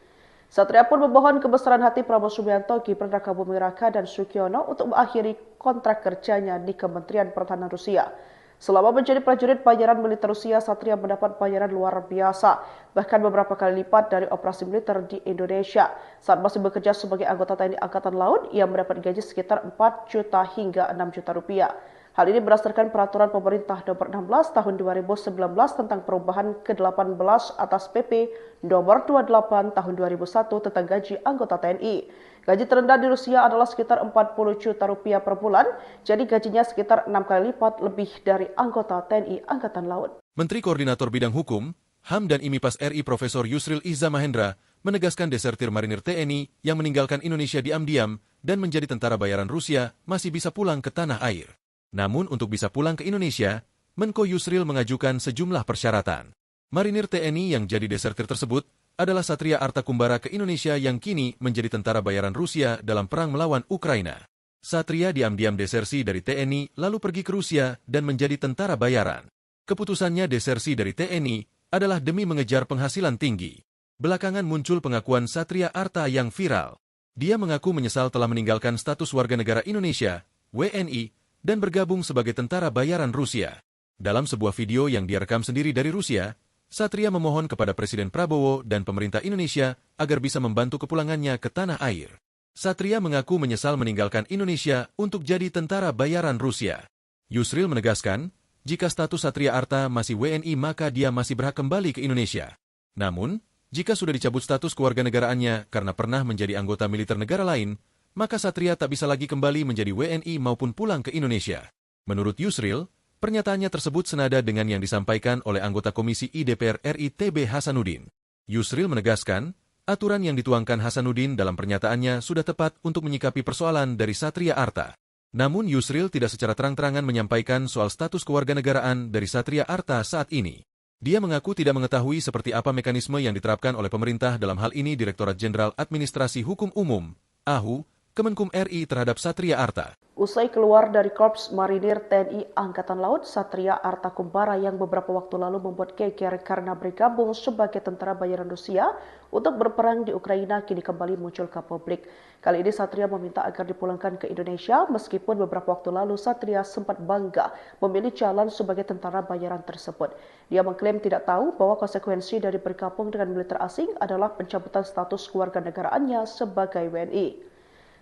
Satria pun memohon kebesaran hati Prabowo Subianto, Gibran Rakabuming Raka, dan Sugiono untuk mengakhiri kontrak kerjanya di Kementerian Pertahanan Rusia. Selama menjadi prajurit bayaran militer Rusia, Satria mendapat bayaran luar biasa, bahkan beberapa kali lipat dari operasi militer di Indonesia. Saat masih bekerja sebagai anggota TNI Angkatan Laut, ia mendapat gaji sekitar 4 juta hingga 6 juta rupiah. Hal ini berdasarkan peraturan pemerintah nomor 16 tahun 2019 tentang perubahan ke-18 atas PP nomor 28 tahun 2001 tentang gaji anggota TNI. Gaji terendah di Rusia adalah sekitar 40 juta rupiah per bulan, jadi gajinya sekitar 6 kali lipat lebih dari anggota TNI Angkatan Laut. Menteri Koordinator Bidang Hukum, HAM dan IMIPAS RI Profesor Yusril Iza Mahendra menegaskan desertir marinir TNI yang meninggalkan Indonesia diam-diam dan menjadi tentara bayaran Rusia masih bisa pulang ke tanah air. Namun untuk bisa pulang ke Indonesia, Menko Yusril mengajukan sejumlah persyaratan. Marinir TNI yang jadi desertir tersebut adalah Satria Arta Kumbara ke Indonesia yang kini menjadi tentara bayaran Rusia dalam perang melawan Ukraina. Satria diam-diam desersi dari TNI lalu pergi ke Rusia dan menjadi tentara bayaran. Keputusannya desersi dari TNI adalah demi mengejar penghasilan tinggi. Belakangan muncul pengakuan Satria Arta yang viral. Dia mengaku menyesal telah meninggalkan status warga negara Indonesia, WNI, dan bergabung sebagai tentara bayaran Rusia. Dalam sebuah video yang dia rekam sendiri dari Rusia, Satria memohon kepada Presiden Prabowo dan pemerintah Indonesia agar bisa membantu kepulangannya ke tanah air. Satria mengaku menyesal meninggalkan Indonesia untuk jadi tentara bayaran Rusia. Yusril menegaskan, jika status Satria Arta masih WNI maka dia masih berhak kembali ke Indonesia. Namun, jika sudah dicabut status kewarganegaraannya karena pernah menjadi anggota militer negara lain, maka Satria tak bisa lagi kembali menjadi WNI maupun pulang ke Indonesia. Menurut Yusril, pernyataannya tersebut senada dengan yang disampaikan oleh anggota Komisi I DPR RI TB Hasanuddin. Yusril menegaskan, aturan yang dituangkan Hasanuddin dalam pernyataannya sudah tepat untuk menyikapi persoalan dari Satria Arta. Namun Yusril tidak secara terang-terangan menyampaikan soal status kewarganegaraan dari Satria Arta saat ini. Dia mengaku tidak mengetahui seperti apa mekanisme yang diterapkan oleh pemerintah dalam hal ini Direktorat Jenderal Administrasi Hukum Umum, AHU, Kemenkum RI terhadap Satria Arta. Usai keluar dari Korps Marinir TNI Angkatan Laut, Satria Arta Kumbara yang beberapa waktu lalu membuat geger karena bergabung sebagai tentara bayaran Rusia untuk berperang di Ukraina kini kembali muncul ke publik. Kali ini Satria meminta agar dipulangkan ke Indonesia meskipun beberapa waktu lalu Satria sempat bangga memilih jalan sebagai tentara bayaran tersebut. Dia mengklaim tidak tahu bahwa konsekuensi dari bergabung dengan militer asing adalah pencabutan status kewarganegaraannya sebagai WNI.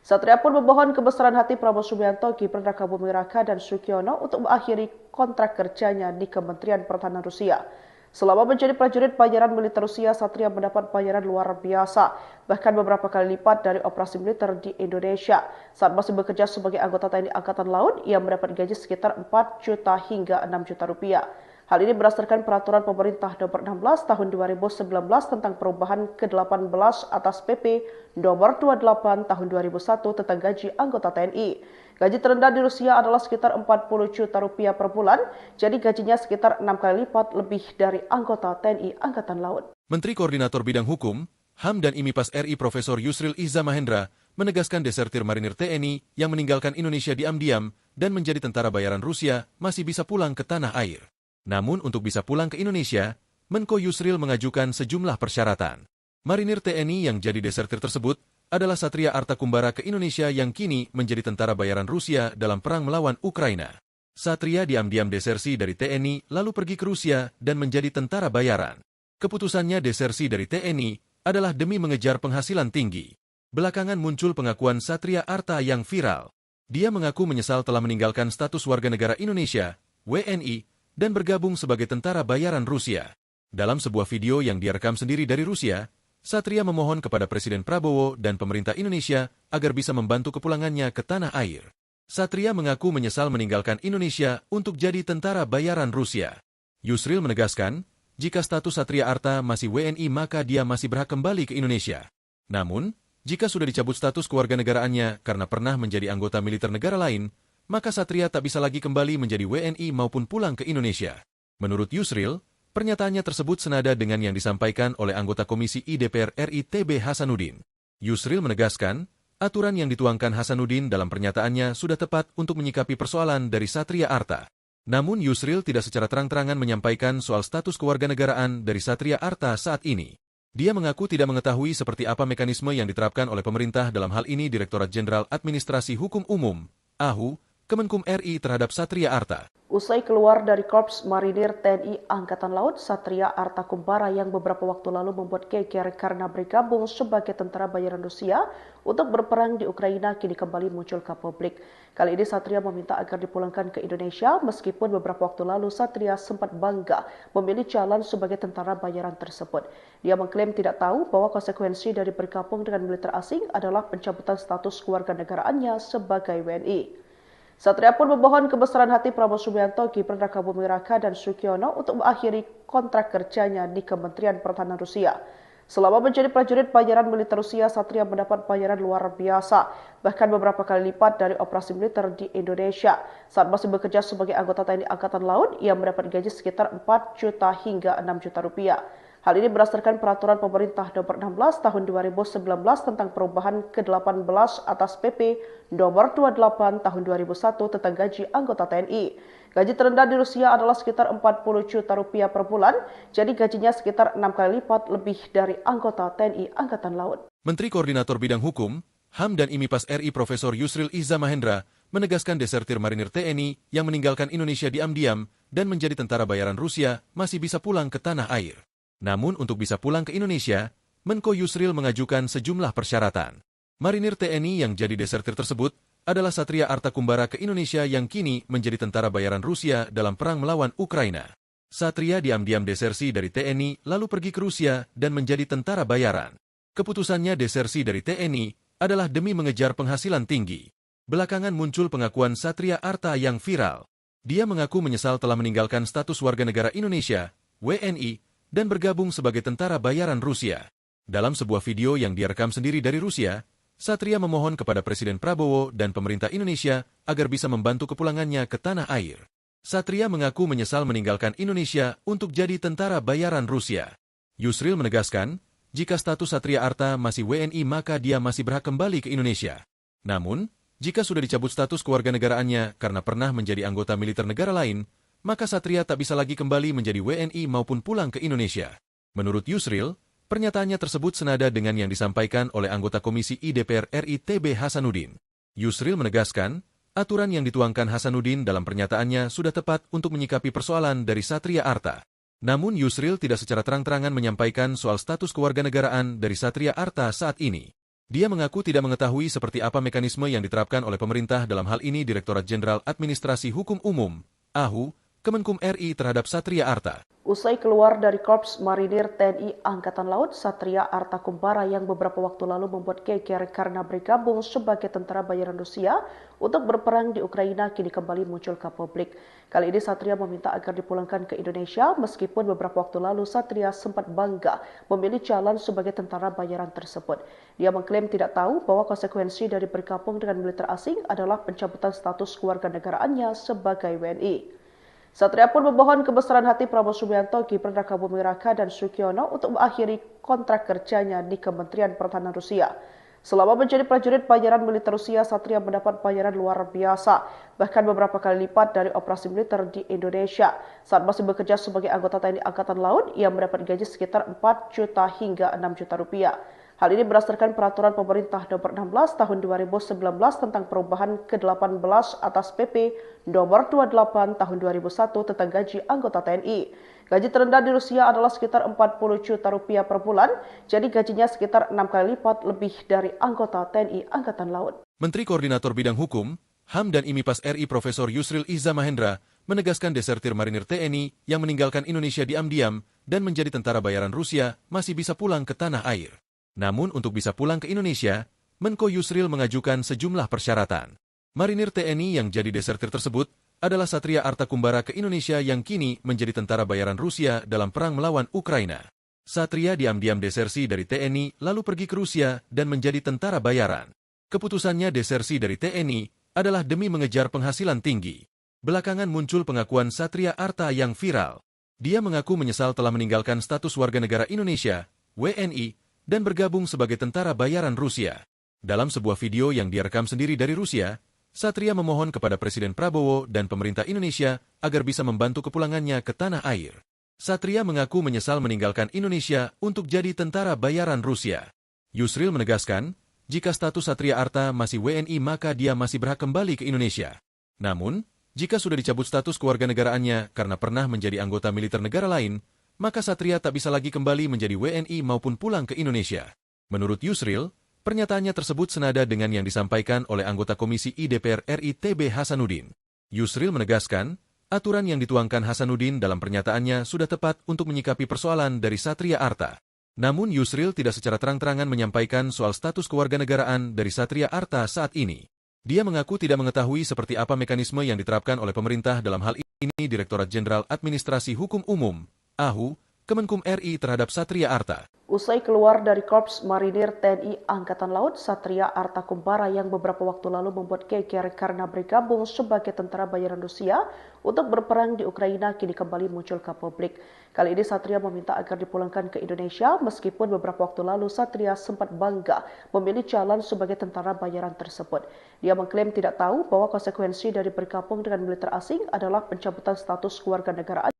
Satria pun memohon kebesaran hati Prabowo Subianto, Gibran Rakabuming Raka, dan Sukyono untuk mengakhiri kontrak kerjanya di Kementerian Pertahanan Rusia. Selama menjadi prajurit bayaran militer Rusia, Satria mendapat bayaran luar biasa, bahkan beberapa kali lipat dari operasi militer di Indonesia. Saat masih bekerja sebagai anggota TNI Angkatan Laut, ia mendapat gaji sekitar 4 juta hingga 6 juta rupiah. Hal ini berdasarkan peraturan pemerintah nomor 16 tahun 2019 tentang perubahan ke-18 atas PP nomor 28 tahun 2001 tentang gaji anggota TNI. Gaji terendah di Rusia adalah sekitar 40 juta rupiah per bulan, jadi gajinya sekitar 6 kali lipat lebih dari anggota TNI Angkatan Laut. Menteri Koordinator Bidang Hukum, HAM dan IMIPAS RI Profesor Yusril Iza Mahendra menegaskan desertir marinir TNI yang meninggalkan Indonesia diam-diam dan menjadi tentara bayaran Rusia masih bisa pulang ke tanah air. Namun untuk bisa pulang ke Indonesia, Menko Yusril mengajukan sejumlah persyaratan. Marinir TNI yang jadi desertir tersebut adalah Satria Arta Kumbara ke Indonesia yang kini menjadi tentara bayaran Rusia dalam perang melawan Ukraina. Satria diam-diam desersi dari TNI lalu pergi ke Rusia dan menjadi tentara bayaran. Keputusannya desersi dari TNI adalah demi mengejar penghasilan tinggi. Belakangan muncul pengakuan Satria Arta yang viral. Dia mengaku menyesal telah meninggalkan status warga negara Indonesia, WNI, dan bergabung sebagai tentara bayaran Rusia. Dalam sebuah video yang dia rekam sendiri dari Rusia, Satria memohon kepada Presiden Prabowo dan pemerintah Indonesia agar bisa membantu kepulangannya ke tanah air. Satria mengaku menyesal meninggalkan Indonesia untuk jadi tentara bayaran Rusia. Yusril menegaskan, jika status Satria Arta masih WNI maka dia masih berhak kembali ke Indonesia. Namun, jika sudah dicabut status kewarganegaraannya karena pernah menjadi anggota militer negara lain, maka Satria tak bisa lagi kembali menjadi WNI maupun pulang ke Indonesia. Menurut Yusril, pernyataannya tersebut senada dengan yang disampaikan oleh anggota Komisi I DPR RI TB Hasanuddin. Yusril menegaskan, aturan yang dituangkan Hasanuddin dalam pernyataannya sudah tepat untuk menyikapi persoalan dari Satria Arta. Namun Yusril tidak secara terang-terangan menyampaikan soal status kewarganegaraan dari Satria Arta saat ini. Dia mengaku tidak mengetahui seperti apa mekanisme yang diterapkan oleh pemerintah dalam hal ini Direktorat Jenderal Administrasi Hukum Umum, AHU, Kemenkum RI terhadap Satria Arta. Usai keluar dari Korps Marinir TNI Angkatan Laut, Satria Arta Kumbara yang beberapa waktu lalu membuat geger karena bergabung sebagai tentara bayaran Rusia untuk berperang di Ukraina kini kembali muncul ke publik. Kali ini Satria meminta agar dipulangkan ke Indonesia meskipun beberapa waktu lalu Satria sempat bangga memilih jalan sebagai tentara bayaran tersebut. Dia mengklaim tidak tahu bahwa konsekuensi dari bergabung dengan militer asing adalah pencabutan status kewarganegaraannya sebagai WNI. Satria pun memohon kebesaran hati Prabowo Subianto, Gibran Rakabuming Raka, dan Sukyono untuk mengakhiri kontrak kerjanya di Kementerian Pertahanan Rusia. Selama menjadi prajurit bayaran militer Rusia, Satria mendapat bayaran luar biasa, bahkan beberapa kali lipat dari operasi militer di Indonesia. Saat masih bekerja sebagai anggota TNI Angkatan Laut, ia mendapat gaji sekitar 4 juta hingga 6 juta rupiah. Hal ini berdasarkan peraturan pemerintah nomor 16 tahun 2019 tentang perubahan ke-18 atas PP nomor 28 tahun 2001 tentang gaji anggota TNI. Gaji terendah di Rusia adalah sekitar 40 juta rupiah per bulan, jadi gajinya sekitar 6 kali lipat lebih dari anggota TNI Angkatan Laut. Menteri Koordinator Bidang Hukum, HAM dan IMIPAS RI Profesor Yusril Iza Mahendra menegaskan desertir marinir TNI yang meninggalkan Indonesia diam-diam dan menjadi tentara bayaran Rusia masih bisa pulang ke tanah air. Namun untuk bisa pulang ke Indonesia, Menko Yusril mengajukan sejumlah persyaratan. Marinir TNI yang jadi desertir tersebut adalah Satria Arta Kumbara ke Indonesia yang kini menjadi tentara bayaran Rusia dalam perang melawan Ukraina. Satria diam-diam desersi dari TNI lalu pergi ke Rusia dan menjadi tentara bayaran. Keputusannya desersi dari TNI adalah demi mengejar penghasilan tinggi. Belakangan muncul pengakuan Satria Arta yang viral. Dia mengaku menyesal telah meninggalkan status warga negara Indonesia, WNI, dan bergabung sebagai tentara bayaran Rusia. Dalam sebuah video yang dia rekam sendiri dari Rusia, Satria memohon kepada Presiden Prabowo dan pemerintah Indonesia agar bisa membantu kepulangannya ke tanah air. Satria mengaku menyesal meninggalkan Indonesia untuk jadi tentara bayaran Rusia. Yusril menegaskan, jika status Satria Arta masih WNI maka dia masih berhak kembali ke Indonesia. Namun, jika sudah dicabut status kewarganegaraannya karena pernah menjadi anggota militer negara lain, maka Satria tak bisa lagi kembali menjadi WNI maupun pulang ke Indonesia. Menurut Yusril, pernyataannya tersebut senada dengan yang disampaikan oleh anggota Komisi I DPR RI TB Hasanuddin. Yusril menegaskan, aturan yang dituangkan Hasanuddin dalam pernyataannya sudah tepat untuk menyikapi persoalan dari Satria Arta. Namun Yusril tidak secara terang-terangan menyampaikan soal status kewarganegaraan dari Satria Arta saat ini. Dia mengaku tidak mengetahui seperti apa mekanisme yang diterapkan oleh pemerintah dalam hal ini Direktorat Jenderal Administrasi Hukum Umum, AHU, Kemenkum RI terhadap Satria Arta. Usai keluar dari Korps Marinir TNI Angkatan Laut, Satria Arta Kumbara yang beberapa waktu lalu membuat geger karena bergabung sebagai tentara bayaran Rusia untuk berperang di Ukraina kini kembali muncul ke publik. Kali ini Satria meminta agar dipulangkan ke Indonesia meskipun beberapa waktu lalu Satria sempat bangga memilih jalan sebagai tentara bayaran tersebut. Dia mengklaim tidak tahu bahwa konsekuensi dari bergabung dengan militer asing adalah pencabutan status kewarganegaraannya sebagai WNI. Satria pun memohon kebesaran hati Prabowo Subianto, Gibran Rakabuming Raka, dan Sukyono untuk mengakhiri kontrak kerjanya di Kementerian Pertahanan Rusia. Selama menjadi prajurit bayaran militer Rusia, Satria mendapat bayaran luar biasa, bahkan beberapa kali lipat dari operasi militer di Indonesia. Saat masih bekerja sebagai anggota TNI Angkatan Laut, ia mendapat gaji sekitar 4 juta hingga 6 juta rupiah. Hal ini berdasarkan peraturan pemerintah nomor 16 tahun 2019 tentang perubahan ke-18 atas PP nomor 28 tahun 2001 tentang gaji anggota TNI. Gaji terendah di Rusia adalah sekitar 40 juta rupiah per bulan, jadi gajinya sekitar 6 kali lipat lebih dari anggota TNI Angkatan Laut. Menteri Koordinator Bidang Hukum, HAM dan IMIPAS RI Profesor Yusril Iza Mahendra menegaskan desertir marinir TNI yang meninggalkan Indonesia diam-diam dan menjadi tentara bayaran Rusia masih bisa pulang ke tanah air. Namun untuk bisa pulang ke Indonesia, Menko Yusril mengajukan sejumlah persyaratan. Marinir TNI yang jadi desertir tersebut adalah Satria Arta Kumbara ke Indonesia yang kini menjadi tentara bayaran Rusia dalam perang melawan Ukraina. Satria diam-diam desersi dari TNI lalu pergi ke Rusia dan menjadi tentara bayaran. Keputusannya desersi dari TNI adalah demi mengejar penghasilan tinggi. Belakangan muncul pengakuan Satria Arta yang viral. Dia mengaku menyesal telah meninggalkan status warga negara Indonesia, WNI, dan bergabung sebagai tentara bayaran Rusia. Dalam sebuah video yang dia rekam sendiri dari Rusia, Satria memohon kepada Presiden Prabowo dan pemerintah Indonesia agar bisa membantu kepulangannya ke tanah air. Satria mengaku menyesal meninggalkan Indonesia untuk jadi tentara bayaran Rusia. Yusril menegaskan, jika status Satria Arta masih WNI maka dia masih berhak kembali ke Indonesia. Namun, jika sudah dicabut status kewarganegaraannya karena pernah menjadi anggota militer negara lain, maka Satria tak bisa lagi kembali menjadi WNI maupun pulang ke Indonesia. Menurut Yusril, pernyataannya tersebut senada dengan yang disampaikan oleh anggota Komisi I DPR RI TB Hasanuddin. Yusril menegaskan, aturan yang dituangkan Hasanuddin dalam pernyataannya sudah tepat untuk menyikapi persoalan dari Satria Arta. Namun Yusril tidak secara terang-terangan menyampaikan soal status kewarganegaraan dari Satria Arta saat ini. Dia mengaku tidak mengetahui seperti apa mekanisme yang diterapkan oleh pemerintah dalam hal ini Direktorat Jenderal Administrasi Hukum Umum, AHU, Kemenkum RI terhadap Satria Arta. Usai keluar dari Korps Marinir TNI Angkatan Laut, Satria Arta Kumbara yang beberapa waktu lalu membuat geger karena bergabung sebagai tentara bayaran Rusia untuk berperang di Ukraina kini kembali muncul ke publik. Kali ini Satria meminta agar dipulangkan ke Indonesia meskipun beberapa waktu lalu Satria sempat bangga memilih jalan sebagai tentara bayaran tersebut. Dia mengklaim tidak tahu bahwa konsekuensi dari bergabung dengan militer asing adalah pencabutan status kewarganegaraan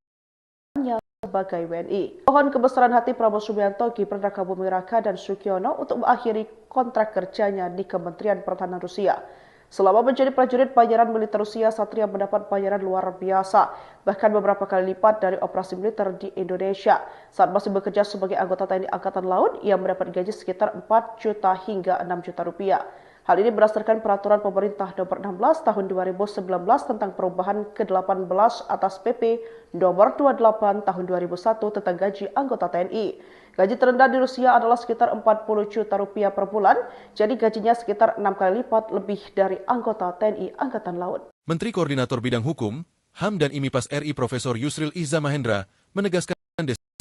sebagai WNI. Mohon kebesaran hati Prabowo Subianto, Gibran Rakabuming Raka, dan Sukyono untuk mengakhiri kontrak kerjanya di Kementerian Pertahanan Rusia. Selama menjadi prajurit bayaran militer Rusia, Satria mendapat bayaran luar biasa, bahkan beberapa kali lipat dari operasi militer di Indonesia. Saat masih bekerja sebagai anggota TNI Angkatan Laut, ia mendapat gaji sekitar 4 juta hingga 6 juta rupiah. Hal ini berdasarkan peraturan pemerintah nomor 16 tahun 2019 tentang perubahan ke-18 atas PP nomor 28 tahun 2001 tentang gaji anggota TNI. Gaji terendah di Rusia adalah sekitar 40 juta rupiah per bulan, jadi gajinya sekitar 6 kali lipat lebih dari anggota TNI Angkatan Laut. Menteri Koordinator Bidang Hukum, HAM dan IMIPAS RI Profesor Yusril Iza Mahendra menegaskan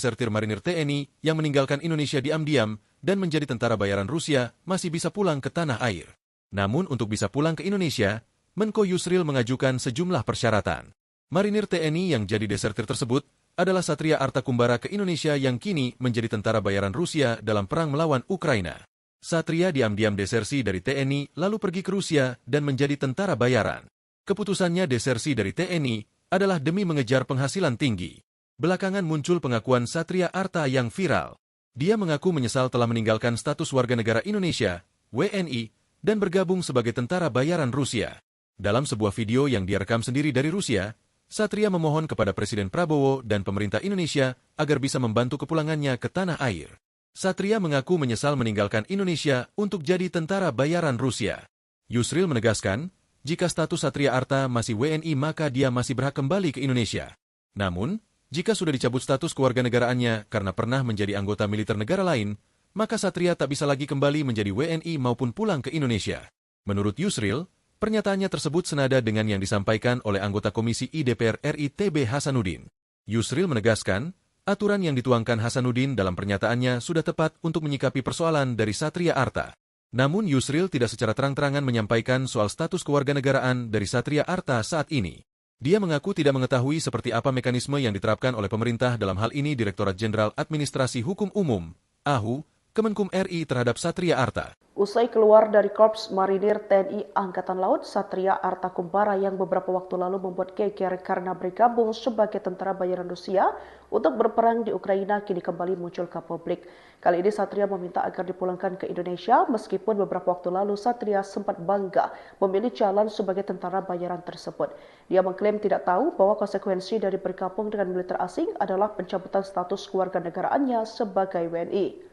desertir marinir TNI yang meninggalkan Indonesia diam-diam dan menjadi tentara bayaran Rusia masih bisa pulang ke tanah air. Namun untuk bisa pulang ke Indonesia, Menko Yusril mengajukan sejumlah persyaratan. Marinir TNI yang jadi desertir tersebut adalah Satria Arta Kumbara ke Indonesia yang kini menjadi tentara bayaran Rusia dalam perang melawan Ukraina. Satria diam-diam desersi dari TNI lalu pergi ke Rusia dan menjadi tentara bayaran. Keputusannya desersi dari TNI adalah demi mengejar penghasilan tinggi. Belakangan muncul pengakuan Satria Arta yang viral. Dia mengaku menyesal telah meninggalkan status warga negara Indonesia, WNI, dan bergabung sebagai tentara bayaran Rusia. Dalam sebuah video yang dia rekam sendiri dari Rusia, Satria memohon kepada Presiden Prabowo dan pemerintah Indonesia agar bisa membantu kepulangannya ke tanah air. Satria mengaku menyesal meninggalkan Indonesia untuk jadi tentara bayaran Rusia. Yusril menegaskan, jika status Satria Arta masih WNI maka dia masih berhak kembali ke Indonesia. Namun, jika sudah dicabut status kewarganegaraannya karena pernah menjadi anggota militer negara lain, maka Satria tak bisa lagi kembali menjadi WNI maupun pulang ke Indonesia. Menurut Yusril, pernyataannya tersebut senada dengan yang disampaikan oleh anggota Komisi I DPR RI TB Hasanuddin. Yusril menegaskan, aturan yang dituangkan Hasanuddin dalam pernyataannya sudah tepat untuk menyikapi persoalan dari Satria Arta. Namun Yusril tidak secara terang-terangan menyampaikan soal status kewarganegaraan dari Satria Arta saat ini. Dia mengaku tidak mengetahui seperti apa mekanisme yang diterapkan oleh pemerintah dalam hal ini Direktorat Jenderal Administrasi Hukum Umum, AHU, Kemenkum RI terhadap Satria Arta. Usai keluar dari Korps Marinir TNI Angkatan Laut, Satria Arta Kumbara yang beberapa waktu lalu membuat geger karena bergabung sebagai tentara bayaran Rusia untuk berperang di Ukraina kini kembali muncul ke publik. Kali ini Satria meminta agar dipulangkan ke Indonesia meskipun beberapa waktu lalu Satria sempat bangga memilih jalan sebagai tentara bayaran tersebut. Dia mengklaim tidak tahu bahwa konsekuensi dari bergabung dengan militer asing adalah pencabutan status kewarganegaraannya sebagai WNI.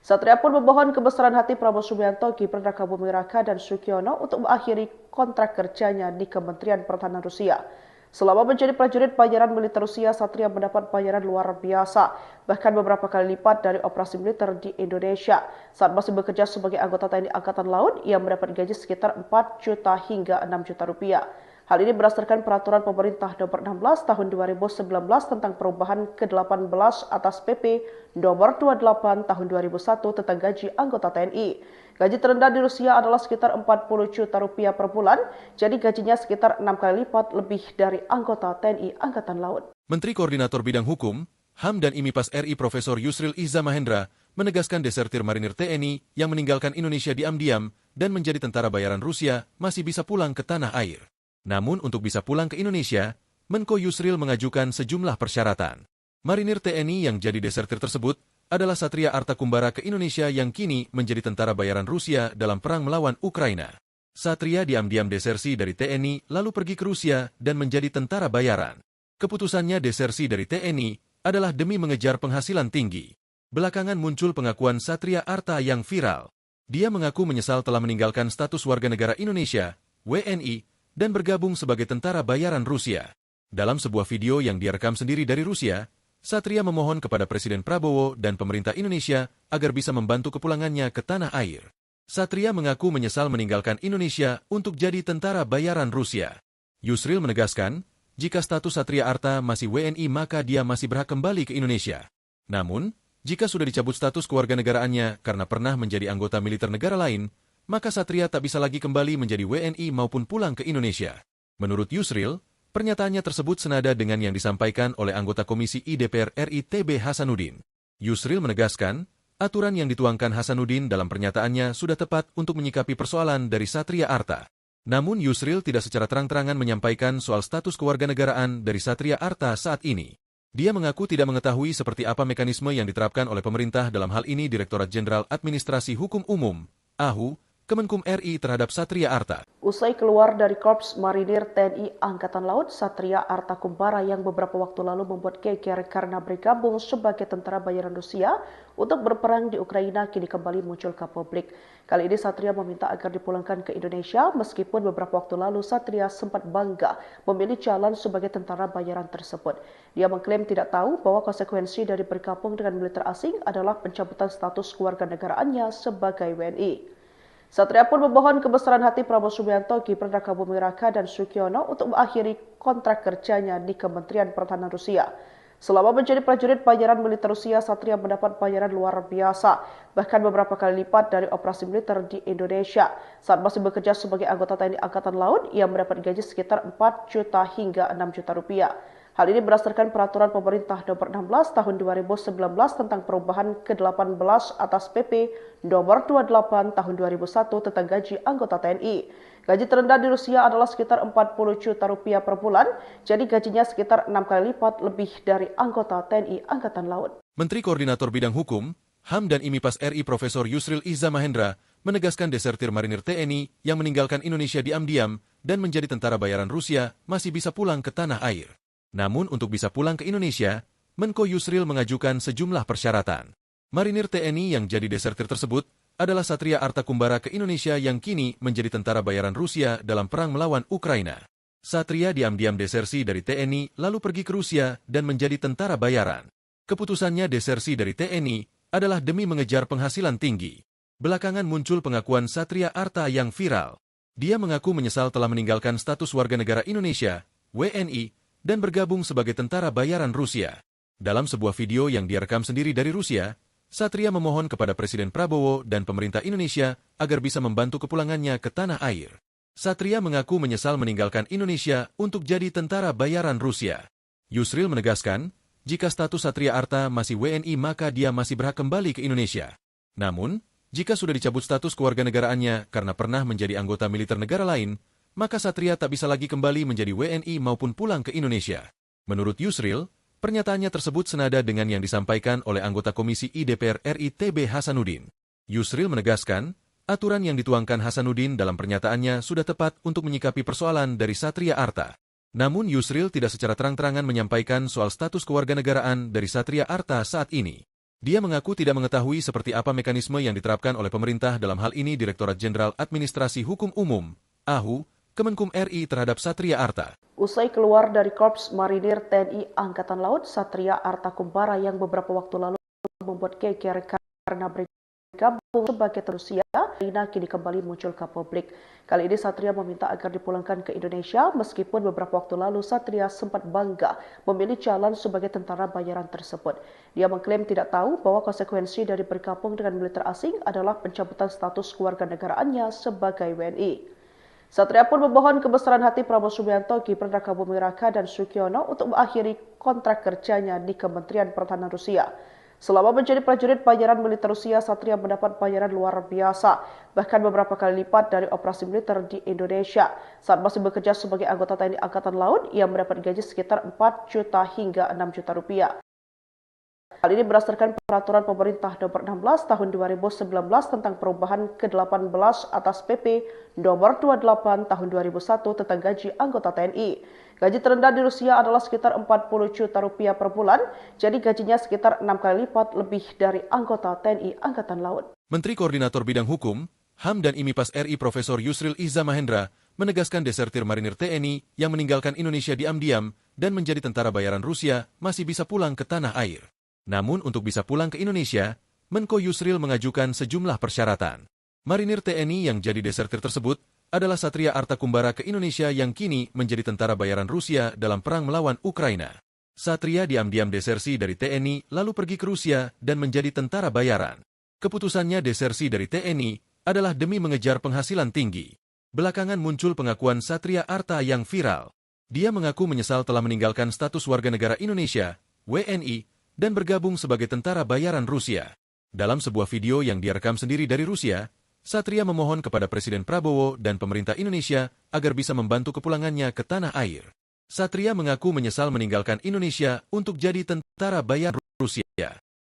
Satria pun memohon kebesaran hati Prabowo Subianto, Gibran Rakabuming Raka, dan Sukyono untuk mengakhiri kontrak kerjanya di Kementerian Pertahanan Rusia. Selama menjadi prajurit bayaran militer Rusia, Satria mendapat bayaran luar biasa, bahkan beberapa kali lipat dari operasi militer di Indonesia. Saat masih bekerja sebagai anggota TNI Angkatan Laut, ia mendapat gaji sekitar 4 juta hingga 6 juta rupiah. Hal ini berdasarkan peraturan pemerintah nomor 16 tahun 2019 tentang perubahan ke-18 atas PP nomor 28 tahun 2001 tentang gaji anggota TNI. Gaji terendah di Rusia adalah sekitar 40 juta rupiah per bulan, jadi gajinya sekitar 6 kali lipat lebih dari anggota TNI Angkatan Laut. Menteri Koordinator Bidang Hukum, HAM dan IMIPAS RI Profesor Yusril Iza Mahendra menegaskan desertir marinir TNI yang meninggalkan Indonesia diam-diam dan menjadi tentara bayaran Rusia masih bisa pulang ke tanah air. Namun untuk bisa pulang ke Indonesia, Menko Yusril mengajukan sejumlah persyaratan. Marinir TNI yang jadi desertir tersebut adalah Satria Arta Kumbara ke Indonesia yang kini menjadi tentara bayaran Rusia dalam perang melawan Ukraina. Satria diam-diam desersi dari TNI lalu pergi ke Rusia dan menjadi tentara bayaran. Keputusannya desersi dari TNI adalah demi mengejar penghasilan tinggi. Belakangan muncul pengakuan Satria Arta yang viral. Dia mengaku menyesal telah meninggalkan status warga negara Indonesia, WNI, dan bergabung sebagai tentara bayaran Rusia. Dalam sebuah video yang dia rekam sendiri dari Rusia, Satria memohon kepada Presiden Prabowo dan pemerintah Indonesia agar bisa membantu kepulangannya ke tanah air. Satria mengaku menyesal meninggalkan Indonesia untuk jadi tentara bayaran Rusia. Yusril menegaskan, jika status Satria Arta masih WNI maka dia masih berhak kembali ke Indonesia. Namun, jika sudah dicabut status kewarganegaraannya karena pernah menjadi anggota militer negara lain, maka Satria tak bisa lagi kembali menjadi WNI maupun pulang ke Indonesia. Menurut Yusril, pernyataannya tersebut senada dengan yang disampaikan oleh anggota Komisi I DPR RI TB Hasanuddin. Yusril menegaskan, aturan yang dituangkan Hasanuddin dalam pernyataannya sudah tepat untuk menyikapi persoalan dari Satria Arta. Namun Yusril tidak secara terang-terangan menyampaikan soal status kewarganegaraan dari Satria Arta saat ini. Dia mengaku tidak mengetahui seperti apa mekanisme yang diterapkan oleh pemerintah dalam hal ini Direktorat Jenderal Administrasi Hukum Umum, AHU, Kemenkum RI terhadap Satria Arta. Usai keluar dari Korps Marinir TNI Angkatan Laut, Satria Arta Kumbara yang beberapa waktu lalu membuat geger karena bergabung sebagai tentara bayaran Rusia untuk berperang di Ukraina kini kembali muncul ke publik. Kali ini Satria meminta agar dipulangkan ke Indonesia meskipun beberapa waktu lalu Satria sempat bangga memilih jalan sebagai tentara bayaran tersebut. Dia mengklaim tidak tahu bahwa konsekuensi dari bergabung dengan militer asing adalah pencabutan status kewarganegaraannya sebagai WNI. Satria pun memohon kebesaran hati Prabowo Subianto, Gibran Rakabuming Raka, dan Sukyono untuk mengakhiri kontrak kerjanya di Kementerian Pertahanan Rusia. Selama menjadi prajurit bayaran militer Rusia, Satria mendapat bayaran luar biasa, bahkan beberapa kali lipat dari operasi militer di Indonesia. Saat masih bekerja sebagai anggota TNI Angkatan Laut, ia mendapat gaji sekitar 4 juta hingga 6 juta rupiah. Hal ini berdasarkan peraturan pemerintah nomor 16 tahun 2019 tentang perubahan ke-18 atas PP nomor 28 tahun 2001 tentang gaji anggota TNI. Gaji terendah di Rusia adalah sekitar 40 juta rupiah per bulan, jadi gajinya sekitar 6 kali lipat lebih dari anggota TNI Angkatan Laut. Menteri Koordinator Bidang Hukum, HAM dan IMIPAS RI Profesor Yusril Iza Mahendra menegaskan desertir marinir TNI yang meninggalkan Indonesia diam-diam dan menjadi tentara bayaran Rusia masih bisa pulang ke tanah air. Namun untuk bisa pulang ke Indonesia, Menko Yusril mengajukan sejumlah persyaratan. Marinir TNI yang jadi desertir tersebut adalah Satria Arta Kumbara ke Indonesia yang kini menjadi tentara bayaran Rusia dalam perang melawan Ukraina. Satria diam-diam desersi dari TNI lalu pergi ke Rusia dan menjadi tentara bayaran. Keputusannya desersi dari TNI adalah demi mengejar penghasilan tinggi. Belakangan muncul pengakuan Satria Arta yang viral. Dia mengaku menyesal telah meninggalkan status warga negara Indonesia, WNI, dan bergabung sebagai tentara bayaran Rusia. Dalam sebuah video yang dia rekam sendiri dari Rusia, Satria memohon kepada Presiden Prabowo dan pemerintah Indonesia agar bisa membantu kepulangannya ke tanah air. Satria mengaku menyesal meninggalkan Indonesia untuk jadi tentara bayaran Rusia. Yusril menegaskan, jika status Satria Arta masih WNI maka dia masih berhak kembali ke Indonesia. Namun, jika sudah dicabut status kewarganegaraannya karena pernah menjadi anggota militer negara lain, maka Satria tak bisa lagi kembali menjadi WNI maupun pulang ke Indonesia. Menurut Yusril, pernyataannya tersebut senada dengan yang disampaikan oleh anggota Komisi I DPR RI TB Hasanuddin. Yusril menegaskan, aturan yang dituangkan Hasanuddin dalam pernyataannya sudah tepat untuk menyikapi persoalan dari Satria Arta. Namun Yusril tidak secara terang-terangan menyampaikan soal status kewarganegaraan dari Satria Arta saat ini. Dia mengaku tidak mengetahui seperti apa mekanisme yang diterapkan oleh pemerintah dalam hal ini Direktorat Jenderal Administrasi Hukum Umum, AHU, Kemenkum RI terhadap Satria Arta. Usai keluar dari Korps Marinir TNI Angkatan Laut, Satria Arta Kumbara yang beberapa waktu lalu membuat geger karena bergabung sebagai Rusia, Ukraina kini kembali muncul ke publik. Kali ini Satria meminta agar dipulangkan ke Indonesia meskipun beberapa waktu lalu Satria sempat bangga memilih jalan sebagai tentara bayaran tersebut. Dia mengklaim tidak tahu bahwa konsekuensi dari bergabung dengan militer asing adalah pencabutan status kewarganegaraannya sebagai WNI. Satria pun memohon kebesaran hati Prabowo Subianto, Gibran Rakabuming Raka, dan Sukyono untuk mengakhiri kontrak kerjanya di Kementerian Pertahanan Rusia. Selama menjadi prajurit bayaran militer Rusia, Satria mendapat bayaran luar biasa, bahkan beberapa kali lipat dari operasi militer di Indonesia. Saat masih bekerja sebagai anggota TNI Angkatan Laut, ia mendapat gaji sekitar 4 juta hingga 6 juta rupiah. Hal ini berdasarkan peraturan pemerintah nomor 16 tahun 2019 tentang perubahan ke-18 atas PP nomor 28 tahun 2001 tentang gaji anggota TNI. Gaji terendah di Rusia adalah sekitar 40 juta rupiah per bulan, jadi gajinya sekitar 6 kali lipat lebih dari anggota TNI Angkatan Laut. Menteri Koordinator Bidang Hukum, HAM dan IMIPAS RI Profesor Yusril Iza Mahendra menegaskan desertir marinir TNI yang meninggalkan Indonesia diam-diam dan menjadi tentara bayaran Rusia masih bisa pulang ke tanah air. Namun untuk bisa pulang ke Indonesia, Menko Yusril mengajukan sejumlah persyaratan. Marinir TNI yang jadi desertir tersebut adalah Satria Arta Kumbara ke Indonesia yang kini menjadi tentara bayaran Rusia dalam perang melawan Ukraina. Satria diam-diam desersi dari TNI lalu pergi ke Rusia dan menjadi tentara bayaran. Keputusannya desersi dari TNI adalah demi mengejar penghasilan tinggi. Belakangan muncul pengakuan Satria Arta yang viral. Dia mengaku menyesal telah meninggalkan status warga negara Indonesia, WNI, dan bergabung sebagai tentara bayaran Rusia. Dalam sebuah video yang dia rekam sendiri dari Rusia, Satria memohon kepada Presiden Prabowo dan pemerintah Indonesia agar bisa membantu kepulangannya ke tanah air. Satria mengaku menyesal meninggalkan Indonesia untuk jadi tentara bayaran Rusia.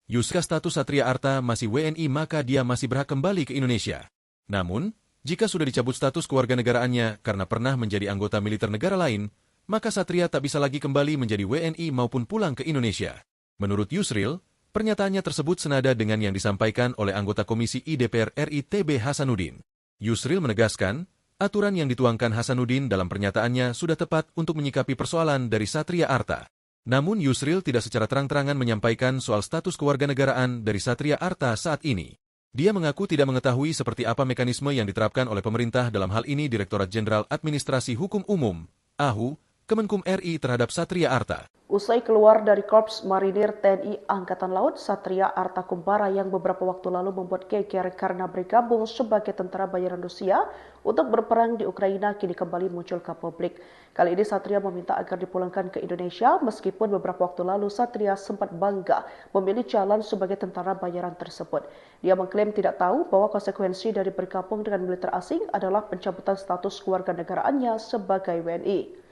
Jika status Satria Arta masih WNI maka dia masih berhak kembali ke Indonesia. Namun, jika sudah dicabut status kewarganegaraannya karena pernah menjadi anggota militer negara lain, maka Satria tak bisa lagi kembali menjadi WNI maupun pulang ke Indonesia. Menurut Yusril, pernyataannya tersebut senada dengan yang disampaikan oleh anggota Komisi I DPR RI TB Hasanuddin. Yusril menegaskan, aturan yang dituangkan Hasanuddin dalam pernyataannya sudah tepat untuk menyikapi persoalan dari Satria Arta. Namun Yusril tidak secara terang-terangan menyampaikan soal status kewarganegaraan dari Satria Arta saat ini. Dia mengaku tidak mengetahui seperti apa mekanisme yang diterapkan oleh pemerintah dalam hal ini Direktorat Jenderal Administrasi Hukum Umum, AHU, Kemenkum RI terhadap Satria Arta. Usai keluar dari Korps Marinir TNI Angkatan Laut, Satria Arta Kumbara yang beberapa waktu lalu membuat geger karena bergabung sebagai tentara bayaran Rusia untuk berperang di Ukraina kini kembali muncul ke publik. Kali ini Satria meminta agar dipulangkan ke Indonesia meskipun beberapa waktu lalu Satria sempat bangga memilih jalan sebagai tentara bayaran tersebut. Dia mengklaim tidak tahu bahwa konsekuensi dari bergabung dengan militer asing adalah pencabutan status kewarganegaraannya sebagai WNI.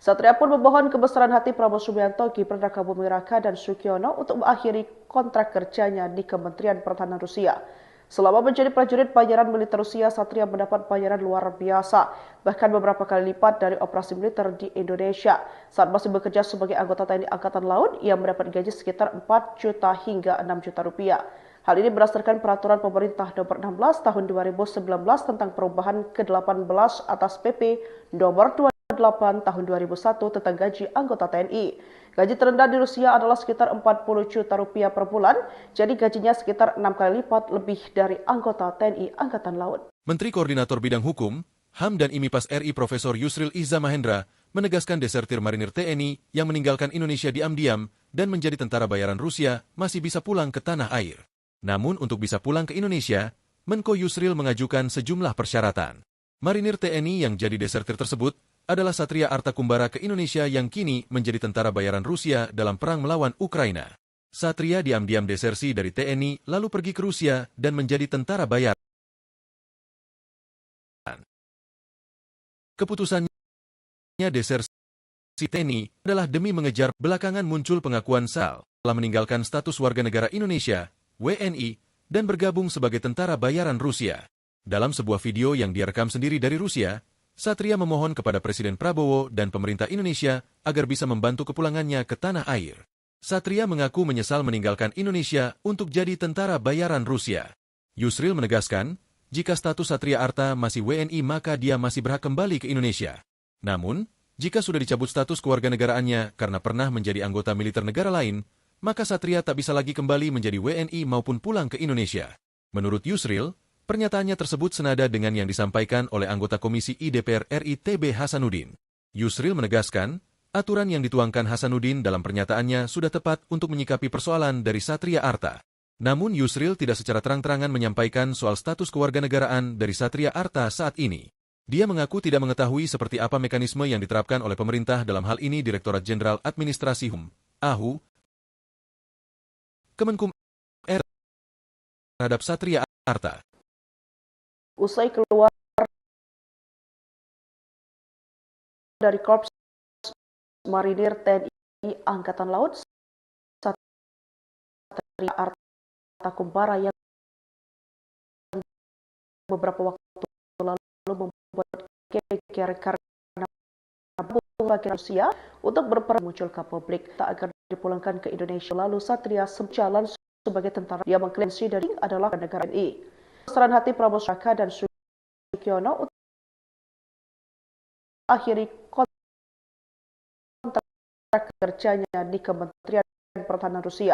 Satria pun memohon kebesaran hati Prabowo Subianto, Gibran Rakabuming Raka, dan Sugiono untuk mengakhiri kontrak kerjanya di Kementerian Pertahanan Rusia. Selama menjadi prajurit bayaran militer Rusia, Satria mendapat bayaran luar biasa, bahkan beberapa kali lipat dari operasi militer di Indonesia. Saat masih bekerja sebagai anggota TNI Angkatan Laut, ia mendapat gaji sekitar 4 juta hingga 6 juta rupiah. Hal ini berdasarkan peraturan pemerintah nomor 16 tahun 2019 tentang perubahan ke-18 atas PP nomor 28 tahun 2001 tentang gaji anggota TNI. Gaji terendah di Rusia adalah sekitar 40 juta rupiah per bulan, jadi gajinya sekitar 6 kali lipat lebih dari anggota TNI Angkatan Laut. Menteri Koordinator Bidang Hukum, HAM dan IMIPAS RI Profesor Yusril Iza Mahendra menegaskan desertir marinir TNI yang meninggalkan Indonesia diam-diam dan menjadi tentara bayaran Rusia masih bisa pulang ke tanah air. Namun untuk bisa pulang ke Indonesia, Menko Yusril mengajukan sejumlah persyaratan. Marinir TNI yang jadi desertir tersebut adalah Satria Arta Kumbara ke Indonesia yang kini menjadi tentara bayaran Rusia dalam perang melawan Ukraina. Satria diam-diam desersi dari TNI lalu pergi ke Rusia dan menjadi tentara bayaran. Keputusannya desersi TNI adalah demi mengejar. Belakangan muncul pengakuan Sal telah meninggalkan status warga negara Indonesia, WNI, dan bergabung sebagai tentara bayaran Rusia. Dalam sebuah video yang dia rekam sendiri dari Rusia, Satria memohon kepada Presiden Prabowo dan pemerintah Indonesia agar bisa membantu kepulangannya ke tanah air. Satria mengaku menyesal meninggalkan Indonesia untuk jadi tentara bayaran Rusia. Yusril menegaskan, jika status Satria Arta masih WNI maka dia masih berhak kembali ke Indonesia. Namun, jika sudah dicabut status kewarganegaraannya karena pernah menjadi anggota militer negara lain, maka Satria tak bisa lagi kembali menjadi WNI maupun pulang ke Indonesia. Menurut Yusril, pernyataannya tersebut senada dengan yang disampaikan oleh anggota Komisi I DPR RI TB Hasanuddin. Yusril menegaskan, aturan yang dituangkan Hasanuddin dalam pernyataannya sudah tepat untuk menyikapi persoalan dari Satria Arta. Namun Yusril tidak secara terang-terangan menyampaikan soal status kewarganegaraan dari Satria Arta saat ini. Dia mengaku tidak mengetahui seperti apa mekanisme yang diterapkan oleh pemerintah dalam hal ini Direktorat Jenderal Administrasi Hukum, AHU, Kemenkum RI terhadap Satria Arta. Usai keluar dari Korps Marinir TNI Angkatan Laut, Satria Arta Kumbara yang beberapa waktu lalu membuat geger karena bergabung Rusia untuk berperang muncul ke publik tak akan dipulangkan ke Indonesia. Lalu Satria sejalan sebagai tentara. Dia mengklaim dari adalah negara RI. Kebesaran hati Prabowo Subianto dan Sugiono untuk akhiri kontrak kerjanya di Kementerian Pertahanan Rusia.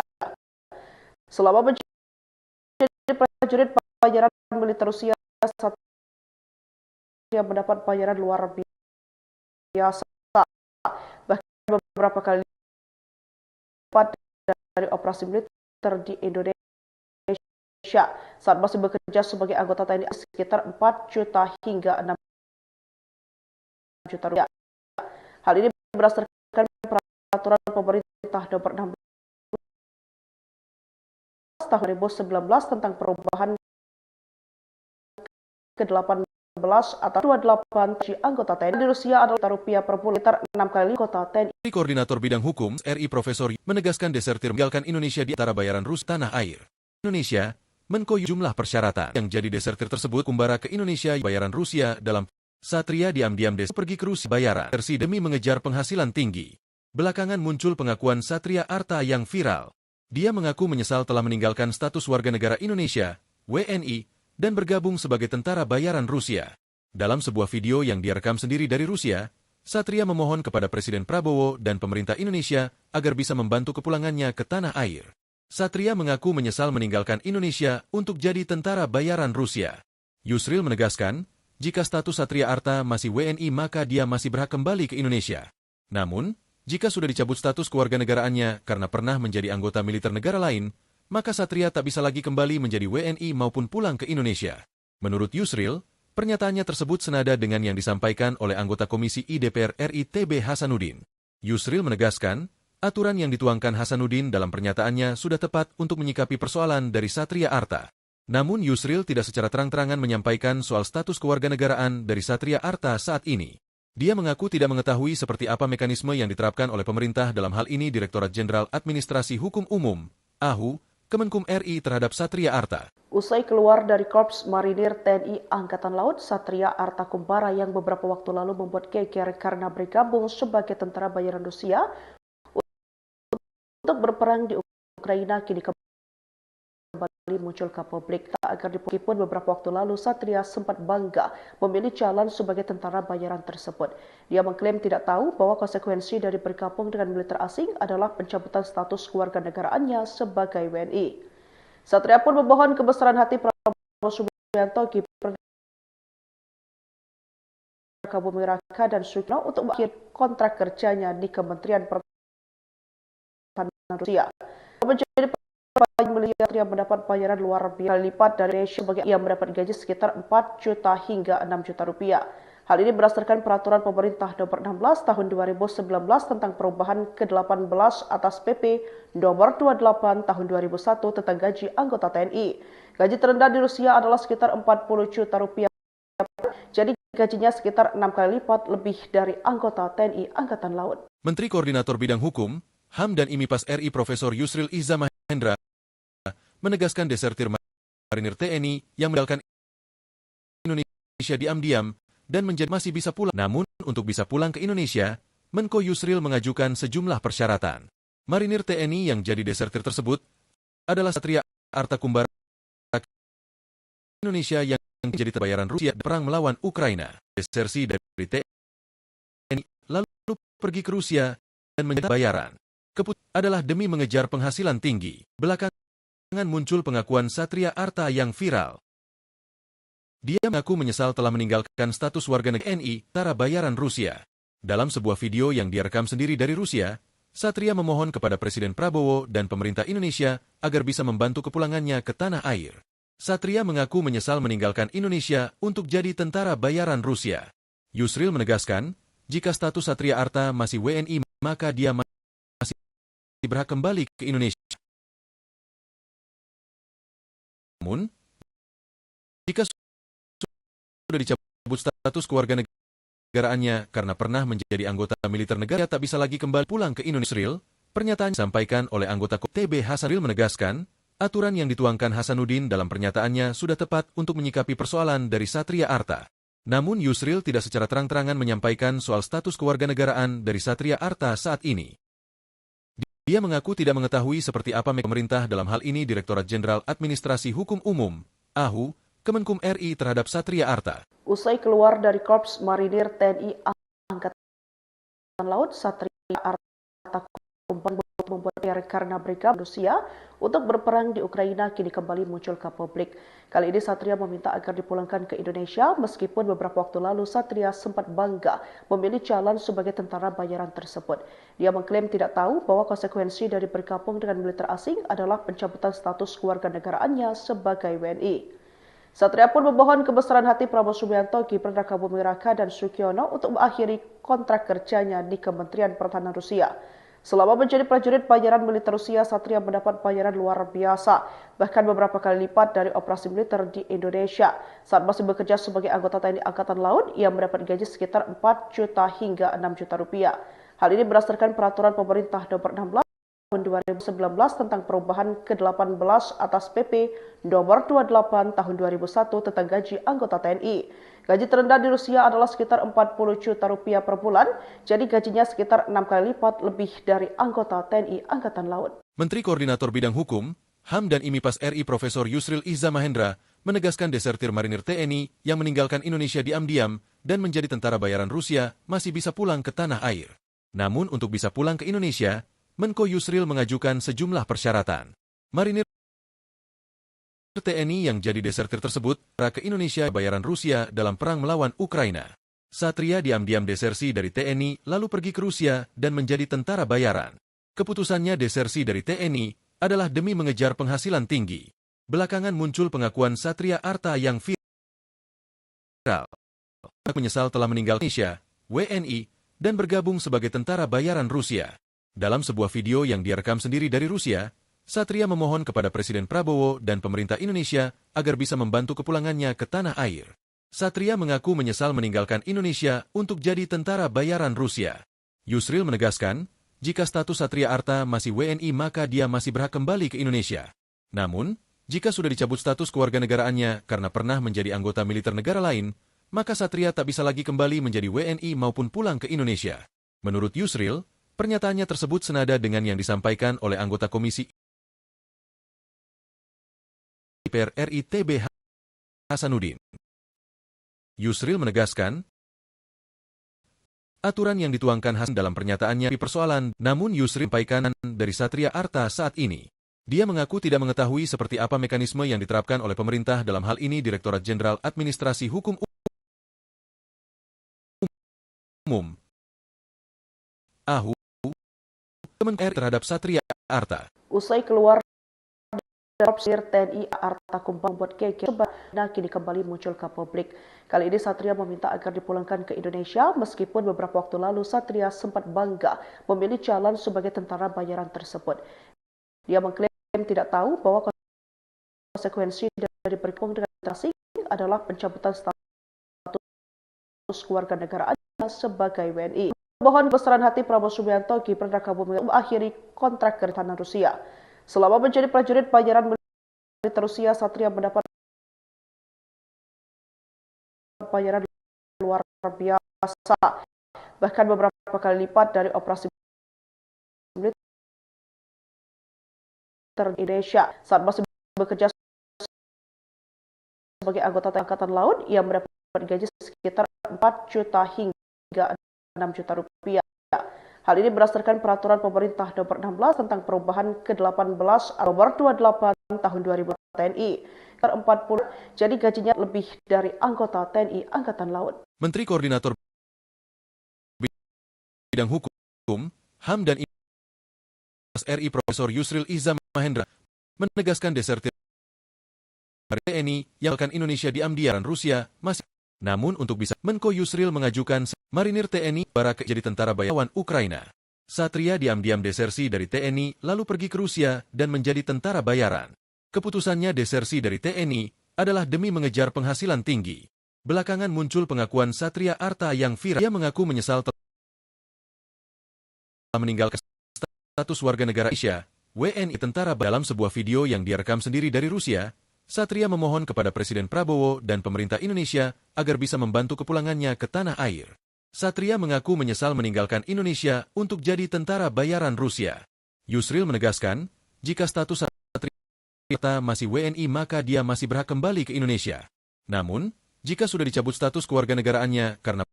Selama menjadi prajurit bayaran militer Rusia, Satria mendapat bayaran luar biasa, bahkan beberapa kali keempat dari operasi militer di Indonesia saat masih bekerja sebagai anggota TNI sekitar 4 juta hingga 6 juta rupiah. Hal ini berdasarkan peraturan pemerintah nomor 16 tahun 2019 tentang perubahan ke-18 atau 28 di anggota TNI di Rusia adalah rupiah per bulan sekitar 6 kali anggota TNI. Koordinator Bidang Hukum RI Profesor menegaskan desertir meninggalkan Indonesia di antara bayaran Rusia tanah air. Indonesia Menko jumlah persyaratan yang jadi desertir tersebut kumbara ke Indonesia bayaran Rusia dalam Satria diam-diam pergi ke Rusia bayaran versi demi mengejar penghasilan tinggi. Belakangan muncul pengakuan Satria Arta yang viral. Dia mengaku menyesal telah meninggalkan status warga negara Indonesia, WNI, dan bergabung sebagai tentara bayaran Rusia. Dalam sebuah video yang dia rekam sendiri dari Rusia, Satria memohon kepada Presiden Prabowo dan pemerintah Indonesia agar bisa membantu kepulangannya ke tanah air. Satria mengaku menyesal meninggalkan Indonesia untuk jadi tentara bayaran Rusia. Yusril menegaskan, jika status Satria Arta masih WNI maka dia masih berhak kembali ke Indonesia. Namun, jika sudah dicabut status kewarganegaraannya karena pernah menjadi anggota militer negara lain, maka Satria tak bisa lagi kembali menjadi WNI maupun pulang ke Indonesia. Menurut Yusril, pernyataannya tersebut senada dengan yang disampaikan oleh anggota Komisi I DPR RI TB Hasanuddin. Yusril menegaskan, aturan yang dituangkan Hasanuddin dalam pernyataannya sudah tepat untuk menyikapi persoalan dari Satria Arta. Namun Yusril tidak secara terang-terangan menyampaikan soal status kewarganegaraan dari Satria Arta saat ini. Dia mengaku tidak mengetahui seperti apa mekanisme yang diterapkan oleh pemerintah dalam hal ini Direktorat Jenderal Administrasi Hukum Umum, AHU, Kemenkum RI terhadap Satria Arta. Usai keluar dari Korps Marinir TNI Angkatan Laut, Satria Arta Kumbara yang beberapa waktu lalu membuat geger karena bergabung sebagai tentara bayaran Rusia untuk berperang di Ukraina kini kembali muncul ke publik. Tak agar dipungkiri pun beberapa waktu lalu Satria sempat bangga memilih jalan sebagai tentara bayaran tersebut. Dia mengklaim tidak tahu bahwa konsekuensi dari bergabung dengan militer asing adalah pencabutan status kewarganegaraannya sebagai WNI. Satria pun memohon kebesaran hati Prabowo Subianto, Gibran Rakabuming Raka dan Sutikno untuk mengakhiri kontrak kerjanya di Kementerian Pertahanan Rusia. Menjadi miliar yang mendapat bayaran luar biasa lipat dari Indonesia sebagai ia mendapat gaji sekitar 4 juta hingga 6 juta rupiah. Hal ini berdasarkan peraturan pemerintah nomor 16 tahun 2019 tentang perubahan ke-18 atas PP nomor 28 tahun 2001 tentang gaji anggota TNI. Gaji terendah di Rusia adalah sekitar 40 juta rupiah. Jadi gajinya sekitar 6 kali lipat lebih dari anggota TNI Angkatan Laut. Menteri Koordinator Bidang Hukum, HAM dan IMIPAS RI Profesor Yusril Iza Mahendra menegaskan desertir marinir TNI yang meninggalkan Indonesia diam-diam dan menjadi masih bisa pulang. Namun, untuk bisa pulang ke Indonesia, Menko Yusril mengajukan sejumlah persyaratan. Marinir TNI yang jadi desertir tersebut adalah Satria Arta Kumbara Indonesia yang jadi bayaran Rusia perang melawan Ukraina. Desersi dari TNI lalu pergi ke Rusia dan menjadi bayaran. Keputusan adalah demi mengejar penghasilan tinggi. Belakangan muncul pengakuan Satria Arta yang viral. Dia mengaku menyesal telah meninggalkan status warga negara TNI tentara bayaran Rusia. Dalam sebuah video yang dia rekam sendiri dari Rusia, Satria memohon kepada Presiden Prabowo dan pemerintah Indonesia agar bisa membantu kepulangannya ke tanah air. Satria mengaku menyesal meninggalkan Indonesia untuk jadi tentara bayaran Rusia. Yusril menegaskan, jika status Satria Arta masih WNI, maka dia masih berhak kembali ke Indonesia. Namun, jika sudah dicabut status kewarganegaraannya karena pernah menjadi anggota militer negara tak bisa lagi kembali pulang ke Indonesia. Pernyataan disampaikan oleh anggota TB Hasanuddin menegaskan, aturan yang dituangkan Hasanuddin dalam pernyataannya sudah tepat untuk menyikapi persoalan dari Satria Arta. Namun Yusril tidak secara terang-terangan menyampaikan soal status kewarganegaraan dari Satria Arta saat ini. Dia mengaku tidak mengetahui seperti apa pemerintah dalam hal ini Direktorat Jenderal Administrasi Hukum Umum, AHU, Kemenkum RI terhadap Satria Arta. Usai keluar dari Korps Marinir TNI Angkatan Laut, Satria Arta Kumbara membuat geger karena bergabung Rusia untuk berperang di Ukraina kini kembali muncul ke publik. Kali ini Satria meminta agar dipulangkan ke Indonesia meskipun beberapa waktu lalu Satria sempat bangga memilih jalan sebagai tentara bayaran tersebut. Dia mengklaim tidak tahu bahwa konsekuensi dari bergabung dengan militer asing adalah pencabutan status kewarganegaraannya sebagai WNI. Satria pun memohon kebesaran hati Prabowo Subianto, Gibran Rakabuming Raka, dan Sugiono untuk mengakhiri kontrak kerjanya di Kementerian Pertahanan Rusia. Selama menjadi prajurit bayaran militer Rusia, Satria mendapat bayaran luar biasa, bahkan beberapa kali lipat dari operasi militer di Indonesia. Saat masih bekerja sebagai anggota TNI Angkatan Laut, ia mendapat gaji sekitar 4 juta hingga 6 juta rupiah. Hal ini berdasarkan peraturan pemerintah nomor 16 tahun 2019 tentang perubahan ke-18 atas PP nomor 28 tahun 2001 tentang gaji anggota TNI. Gaji terendah di Rusia adalah sekitar 40 juta rupiah per bulan, jadi gajinya sekitar 6 kali lipat lebih dari anggota TNI Angkatan Laut. Menteri Koordinator Bidang Hukum, HAM dan IMIPAS RI Profesor Yusril Iza Mahendra menegaskan desertir marinir TNI yang meninggalkan Indonesia diam-diam dan menjadi tentara bayaran Rusia masih bisa pulang ke tanah air. Namun untuk bisa pulang ke Indonesia, Menko Yusril mengajukan sejumlah persyaratan. Marinir TNI yang jadi desertir tersebut ke Indonesia bayaran Rusia dalam perang melawan Ukraina. Satria diam-diam desersi dari TNI lalu pergi ke Rusia dan menjadi tentara bayaran. Keputusannya desersi dari TNI adalah demi mengejar penghasilan tinggi. Belakangan muncul pengakuan Satria Arta yang viral. Menyesal telah meninggal Indonesia, WNI, dan bergabung sebagai tentara bayaran Rusia. Dalam sebuah video yang dia rekam sendiri dari Rusia, Satria memohon kepada Presiden Prabowo dan pemerintah Indonesia agar bisa membantu kepulangannya ke tanah air. Satria mengaku menyesal meninggalkan Indonesia untuk jadi tentara bayaran Rusia. Yusril menegaskan, jika status Satria Arta masih WNI maka dia masih berhak kembali ke Indonesia. Namun, jika sudah dicabut status kewarganegaraannya karena pernah menjadi anggota militer negara lain, maka Satria tak bisa lagi kembali menjadi WNI maupun pulang ke Indonesia. Menurut Yusril, pernyataannya tersebut senada dengan yang disampaikan oleh anggota Komisi DPR RI TB Hasanuddin. Yusril menegaskan, aturan yang dituangkan Hasan dalam pernyataannya di persoalan, namun Yusril sampaikan dari Satria Arta saat ini. Dia mengaku tidak mengetahui seperti apa mekanisme yang diterapkan oleh pemerintah dalam hal ini Direktorat Jenderal Administrasi Hukum Umum AHU Kementerian terhadap Satria Arta. Usai keluar dari TNI Arta Kumbang membuat geger kini kembali muncul ke publik. Kali ini Satria meminta agar dipulangkan ke Indonesia meskipun beberapa waktu lalu Satria sempat bangga memilih jalan sebagai tentara bayaran tersebut. Dia mengklaim tidak tahu bahwa konsekuensi dari bergabung dengan militer asing adalah pencabutan status kewarganegaraannya sebagai WNI. Mohon kebesaran hati Prabowo Subianto, Gibran Rakabuming mengakhiri kontrak kerjaan Rusia. Selama menjadi prajurit bayaran militer Rusia, Satria mendapat bayaran luar biasa, bahkan beberapa kali lipat dari operasi militer Indonesia. Saat masih bekerja sebagai anggota Angkatan Laut, ia mendapat gaji sekitar 4 juta hingga 6 juta rupiah. Hal ini berdasarkan peraturan pemerintah nomor 16 tentang perubahan ke-18 nomor 28 tahun 2000 TNI. 40, jadi gajinya lebih dari anggota TNI Angkatan Laut. Menteri Koordinator Bidang Hukum, HAM dan IMIPAS RI Profesor Yusril Iza Mahendra menegaskan desertir TNI yang akan Indonesia diam-diam Rusia masih. Namun untuk bisa, Menko Yusril mengajukan marinir TNI jadi tentara bayaran Ukraina. Satria diam-diam desersi dari TNI lalu pergi ke Rusia dan menjadi tentara bayaran. Keputusannya desersi dari TNI adalah demi mengejar penghasilan tinggi. Belakangan muncul pengakuan Satria Arta yang viral. Dia mengaku menyesal telah meninggalkan status warga negara Indonesia, WNI tentara. Dalam sebuah video yang direkam sendiri dari Rusia, Satria memohon kepada Presiden Prabowo dan pemerintah Indonesia agar bisa membantu kepulangannya ke tanah air. Satria mengaku menyesal meninggalkan Indonesia untuk jadi tentara bayaran Rusia. Yusril menegaskan, jika status Satria masih WNI maka dia masih berhak kembali ke Indonesia. Namun, jika sudah dicabut status kewarganegaraannya karena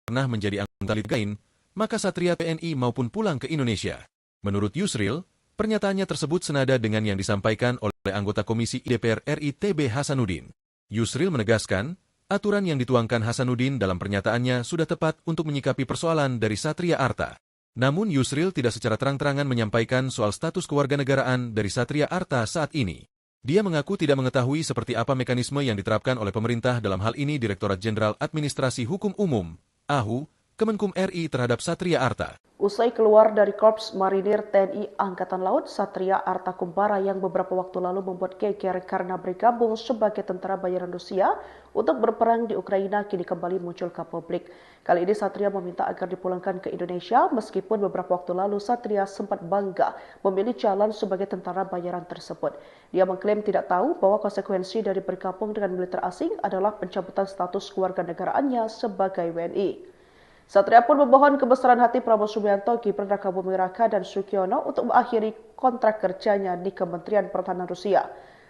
pernah menjadi anggota lain, maka Satria TNI maupun pulang ke Indonesia. Menurut Yusril, Pernyataannya tersebut senada dengan yang disampaikan oleh anggota Komisi DPR RI TB Hasanuddin. Yusril menegaskan, aturan yang dituangkan Hasanuddin dalam pernyataannya sudah tepat untuk menyikapi persoalan dari Satria Arta. Namun Yusril tidak secara terang-terangan menyampaikan soal status kewarganegaraan dari Satria Arta saat ini. Dia mengaku tidak mengetahui seperti apa mekanisme yang diterapkan oleh pemerintah dalam hal ini Direktorat Jenderal Administrasi Hukum Umum, AHU, Kemenkum RI terhadap Satria Arta. Usai keluar dari Korps Marinir TNI Angkatan Laut, Satria Arta Kumbara yang beberapa waktu lalu membuat geger karena bergabung sebagai tentara bayaran Rusia untuk berperang di Ukraina kini kembali muncul ke publik. Kali ini Satria meminta agar dipulangkan ke Indonesia meskipun beberapa waktu lalu Satria sempat bangga memilih jalan sebagai tentara bayaran tersebut. Dia mengklaim tidak tahu bahwa konsekuensi dari bergabung dengan militer asing adalah pencabutan status kewarganegaraannya sebagai WNI. Satria pun memohon kebesaran hati Prabowo Subianto, Gibran Rakabuming Raka, dan Sugiono untuk mengakhiri kontrak kerjanya di Kementerian Pertahanan Rusia.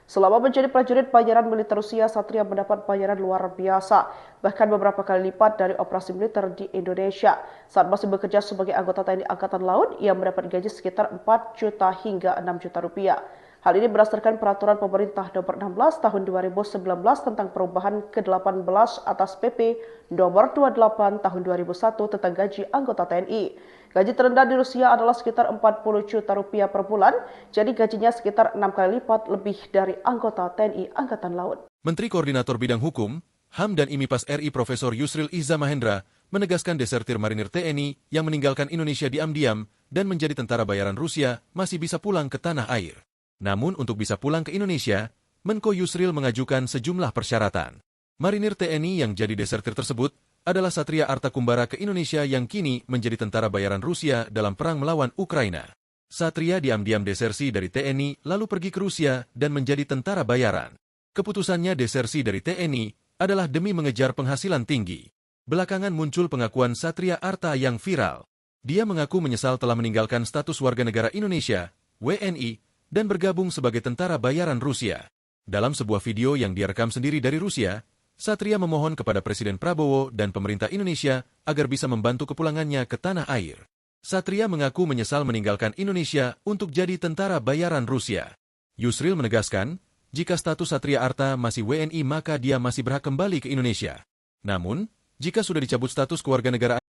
Selama menjadi prajurit bayaran militer Rusia, Satria mendapat bayaran luar biasa, bahkan beberapa kali lipat dari operasi militer di Indonesia. Saat masih bekerja sebagai anggota TNI Angkatan Laut, ia mendapat gaji sekitar 4 juta hingga 6 juta rupiah. Hal ini berdasarkan peraturan pemerintah nomor 16 tahun 2019 tentang perubahan ke-18 atas PP nomor 28 tahun 2001 tentang gaji anggota TNI. Gaji terendah di Rusia adalah sekitar 40 juta rupiah per bulan, jadi gajinya sekitar 6 kali lipat lebih dari anggota TNI Angkatan Laut. Menteri Koordinator Bidang Hukum, HAM dan IMIPAS RI Profesor Yusril Iza Mahendra menegaskan desertir marinir TNI yang meninggalkan Indonesia diam-diam dan menjadi tentara bayaran Rusia masih bisa pulang ke tanah air. Namun untuk bisa pulang ke Indonesia, Menko Yusril mengajukan sejumlah persyaratan. Marinir TNI yang jadi desertir tersebut adalah Satria Arta Kumbara ke Indonesia yang kini menjadi tentara bayaran Rusia dalam perang melawan Ukraina. Satria diam-diam desersi dari TNI lalu pergi ke Rusia dan menjadi tentara bayaran. Keputusannya desersi dari TNI adalah demi mengejar penghasilan tinggi. Belakangan muncul pengakuan Satria Arta yang viral. Dia mengaku menyesal telah meninggalkan status warga negara Indonesia, WNI, dan bergabung sebagai tentara bayaran Rusia. Dalam sebuah video yang dia rekam sendiri dari Rusia, Satria memohon kepada Presiden Prabowo dan pemerintah Indonesia agar bisa membantu kepulangannya ke tanah air. Satria mengaku menyesal meninggalkan Indonesia untuk jadi tentara bayaran Rusia. Yusril menegaskan, jika status Satria Arta masih WNI maka dia masih berhak kembali ke Indonesia. Namun, jika sudah dicabut status kewarganegaraan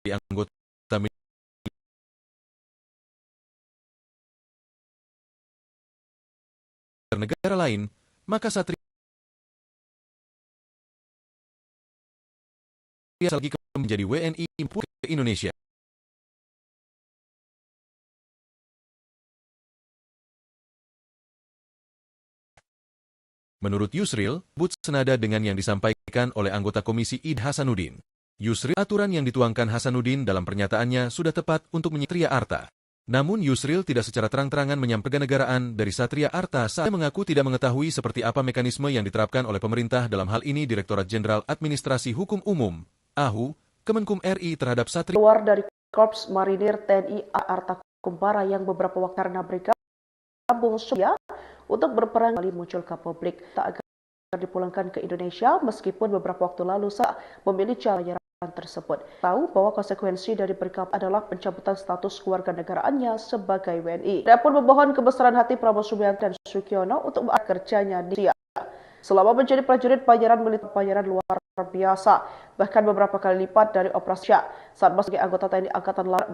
di anggota negara lain, maka Satria lagi menjadi WNI ke Indonesia. Menurut Yusril, senada dengan yang disampaikan oleh anggota Komisi ID Hasanuddin. Yusril, aturan yang dituangkan Hasanuddin dalam pernyataannya sudah tepat untuk Satria Arta. Namun Yusril tidak secara terang-terangan menyampaikan negaraan dari Satria Arta saat mengaku tidak mengetahui seperti apa mekanisme yang diterapkan oleh pemerintah dalam hal ini Direktorat Jenderal Administrasi Hukum Umum, AHU, Kemenkum RI terhadap Satria. Keluar dari Korps Marinir TNI Arta Kumbara yang beberapa waktu karena bergabung untuk berperang kembali muncul ke publik agar dipulangkan ke Indonesia meskipun beberapa waktu lalu saat memilih jalan tersebut. Tahu bahwa konsekuensi dari bergabung adalah pencabutan status kewarganegaraannya sebagai WNI. Dia pun memohon kebesaran hati Prabowo Subianto dan Sugiono untuk kerjanya di Rusia. Selama menjadi prajurit bayaran militer bayaran luar biasa, bahkan beberapa kali lipat dari operasi saat masih sebagai anggota TNI Angkatan Laut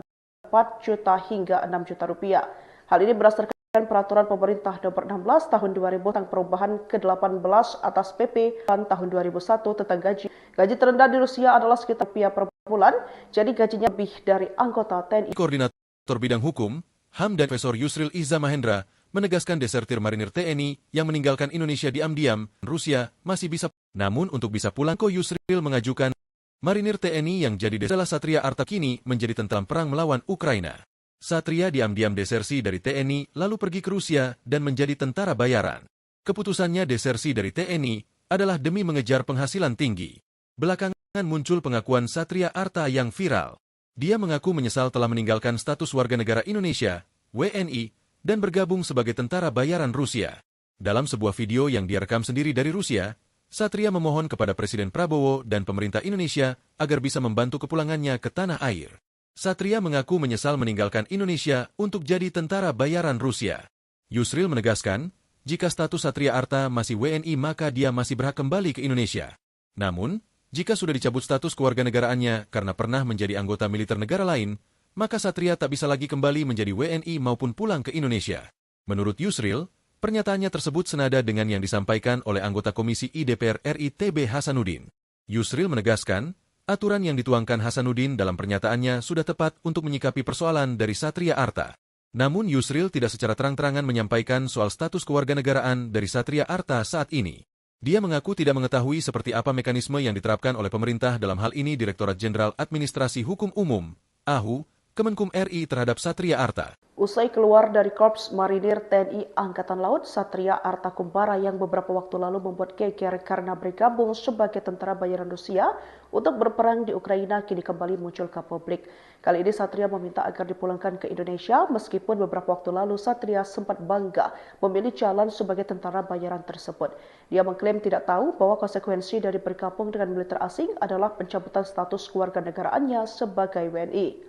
4 juta hingga 6 juta rupiah. Hal ini berdasarkan peraturan pemerintah nomor 16 tahun 2000 tentang perubahan ke-18 atas PP tahun 2001 tentang gaji. Gaji terendah di Rusia adalah sekitar rupiah per bulan, jadi gajinya lebih dari anggota TNI. Koordinator Bidang Hukum, HAM dan Profesor Yusril Iza Mahendra menegaskan desertir marinir TNI yang meninggalkan Indonesia diam-diam, Rusia masih bisa. Namun untuk bisa pulang, Yusril mengajukan marinir TNI yang jadi adalah Satria Arta kini menjadi tentara perang melawan Ukraina. Satria diam-diam desersi dari TNI lalu pergi ke Rusia dan menjadi tentara bayaran. Keputusannya desersi dari TNI adalah demi mengejar penghasilan tinggi. Belakangan muncul pengakuan Satria Arta yang viral. Dia mengaku menyesal telah meninggalkan status warga negara Indonesia, WNI, dan bergabung sebagai tentara bayaran Rusia. Dalam sebuah video yang dia rekam sendiri dari Rusia, Satria memohon kepada Presiden Prabowo dan pemerintah Indonesia agar bisa membantu kepulangannya ke tanah air. Satria mengaku menyesal meninggalkan Indonesia untuk jadi tentara bayaran Rusia. Yusril menegaskan, jika status Satria Arta masih WNI maka dia masih berhak kembali ke Indonesia. Namun, jika sudah dicabut status kewarganegaraannya karena pernah menjadi anggota militer negara lain, maka Satria tak bisa lagi kembali menjadi WNI maupun pulang ke Indonesia. Menurut Yusril, pernyataannya tersebut senada dengan yang disampaikan oleh anggota Komisi I DPR RI TB Hasanuddin. Yusril menegaskan, aturan yang dituangkan Hasanuddin dalam pernyataannya sudah tepat untuk menyikapi persoalan dari Satria Arta. Namun Yusril tidak secara terang-terangan menyampaikan soal status kewarganegaraan dari Satria Arta saat ini. Dia mengaku tidak mengetahui seperti apa mekanisme yang diterapkan oleh pemerintah dalam hal ini Direktorat Jenderal Administrasi Hukum Umum, AHU, Kemenkum RI terhadap Satria Arta. Usai keluar dari Korps Marinir TNI Angkatan Laut, Satria Arta Kumbara yang beberapa waktu lalu membuat geger karena bergabung sebagai tentara bayaran Rusia untuk berperang di Ukraina kini kembali muncul ke publik. Kali ini Satria meminta agar dipulangkan ke Indonesia meskipun beberapa waktu lalu Satria sempat bangga memilih jalan sebagai tentara bayaran tersebut. Dia mengklaim tidak tahu bahwa konsekuensi dari bergabung dengan militer asing adalah pencabutan status kewarganegaraannya sebagai WNI.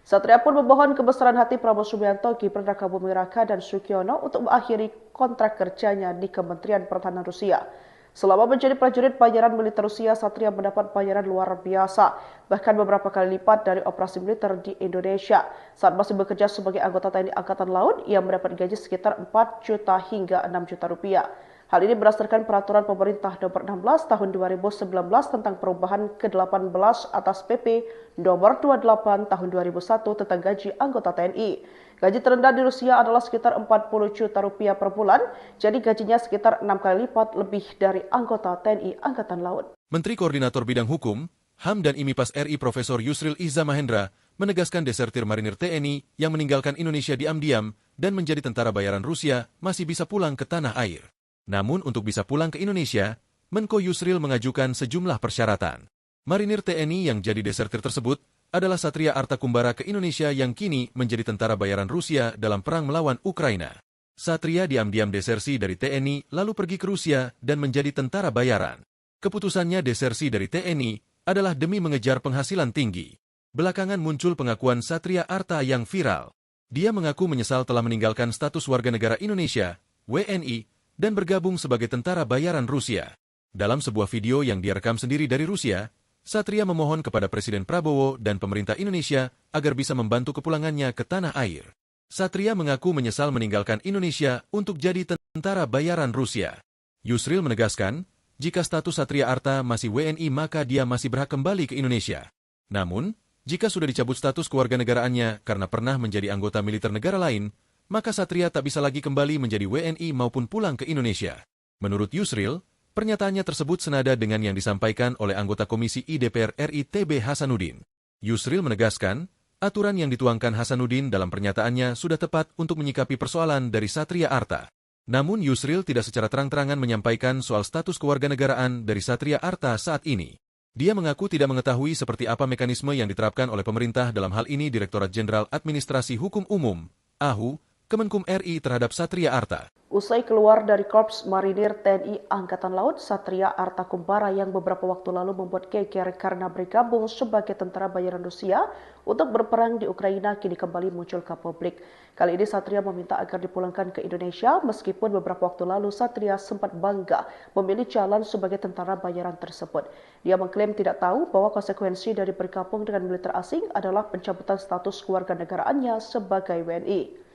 Satria pun memohon kebesaran hati Prabowo Subianto, Gibran Rakabuming Raka, dan Sugiono untuk mengakhiri kontrak kerjanya di Kementerian Pertahanan Rusia. Selama menjadi prajurit bayaran militer Rusia, Satria mendapat bayaran luar biasa, bahkan beberapa kali lipat dari operasi militer di Indonesia. Saat masih bekerja sebagai anggota TNI Angkatan Laut, ia mendapat gaji sekitar 4 juta hingga 6 juta rupiah. Hal ini berdasarkan peraturan pemerintah nomor 16 tahun 2019 tentang perubahan ke-18 atas PP nomor 28 tahun 2001 tentang gaji anggota TNI. Gaji terendah di Rusia adalah sekitar 40 juta rupiah per bulan, jadi gajinya sekitar 6 kali lipat lebih dari anggota TNI Angkatan Laut. Menteri Koordinator Bidang Hukum, HAM dan IMIPAS RI Profesor Yusril Iza Mahendra menegaskan desertir marinir TNI yang meninggalkan Indonesia diam-diam dan menjadi tentara bayaran Rusia masih bisa pulang ke tanah air. Namun untuk bisa pulang ke Indonesia, Menko Yusril mengajukan sejumlah persyaratan. Marinir TNI yang jadi desertir tersebut adalah Satria Arta Kumbara ke Indonesia yang kini menjadi tentara bayaran Rusia dalam perang melawan Ukraina. Satria diam-diam desersi dari TNI lalu pergi ke Rusia dan menjadi tentara bayaran. Keputusannya desersi dari TNI adalah demi mengejar penghasilan tinggi. Belakangan muncul pengakuan Satria Arta yang viral. Dia mengaku menyesal telah meninggalkan status warga negara Indonesia, WNI, dan bergabung sebagai tentara bayaran Rusia. Dalam sebuah video yang dia rekam sendiri dari Rusia, Satria memohon kepada Presiden Prabowo dan pemerintah Indonesia agar bisa membantu kepulangannya ke tanah air. Satria mengaku menyesal meninggalkan Indonesia untuk jadi tentara bayaran Rusia. Yusril menegaskan, jika status Satria Arta masih WNI maka dia masih berhak kembali ke Indonesia. Namun, jika sudah dicabut status kewarganegaraannya karena pernah menjadi anggota militer negara lain, maka Satria tak bisa lagi kembali menjadi WNI maupun pulang ke Indonesia. Menurut Yusril, pernyataannya tersebut senada dengan yang disampaikan oleh anggota Komisi I DPR RI TB Hasanuddin. Yusril menegaskan, aturan yang dituangkan Hasanuddin dalam pernyataannya sudah tepat untuk menyikapi persoalan dari Satria Arta. Namun Yusril tidak secara terang-terangan menyampaikan soal status kewarganegaraan dari Satria Arta saat ini. Dia mengaku tidak mengetahui seperti apa mekanisme yang diterapkan oleh pemerintah dalam hal ini Direktorat Jenderal Administrasi Hukum Umum, AHU, Kemenkum RI terhadap Satria Arta. Usai keluar dari Korps Marinir TNI Angkatan Laut, Satria Arta Kumbara yang beberapa waktu lalu membuat geger karena bergabung sebagai tentara bayaran Rusia untuk berperang di Ukraina kini kembali muncul ke publik. Kali ini Satria meminta agar dipulangkan ke Indonesia meskipun beberapa waktu lalu Satria sempat bangga memilih jalan sebagai tentara bayaran tersebut. Dia mengklaim tidak tahu bahwa konsekuensi dari bergabung dengan militer asing adalah pencabutan status kewarganegaraannya sebagai WNI.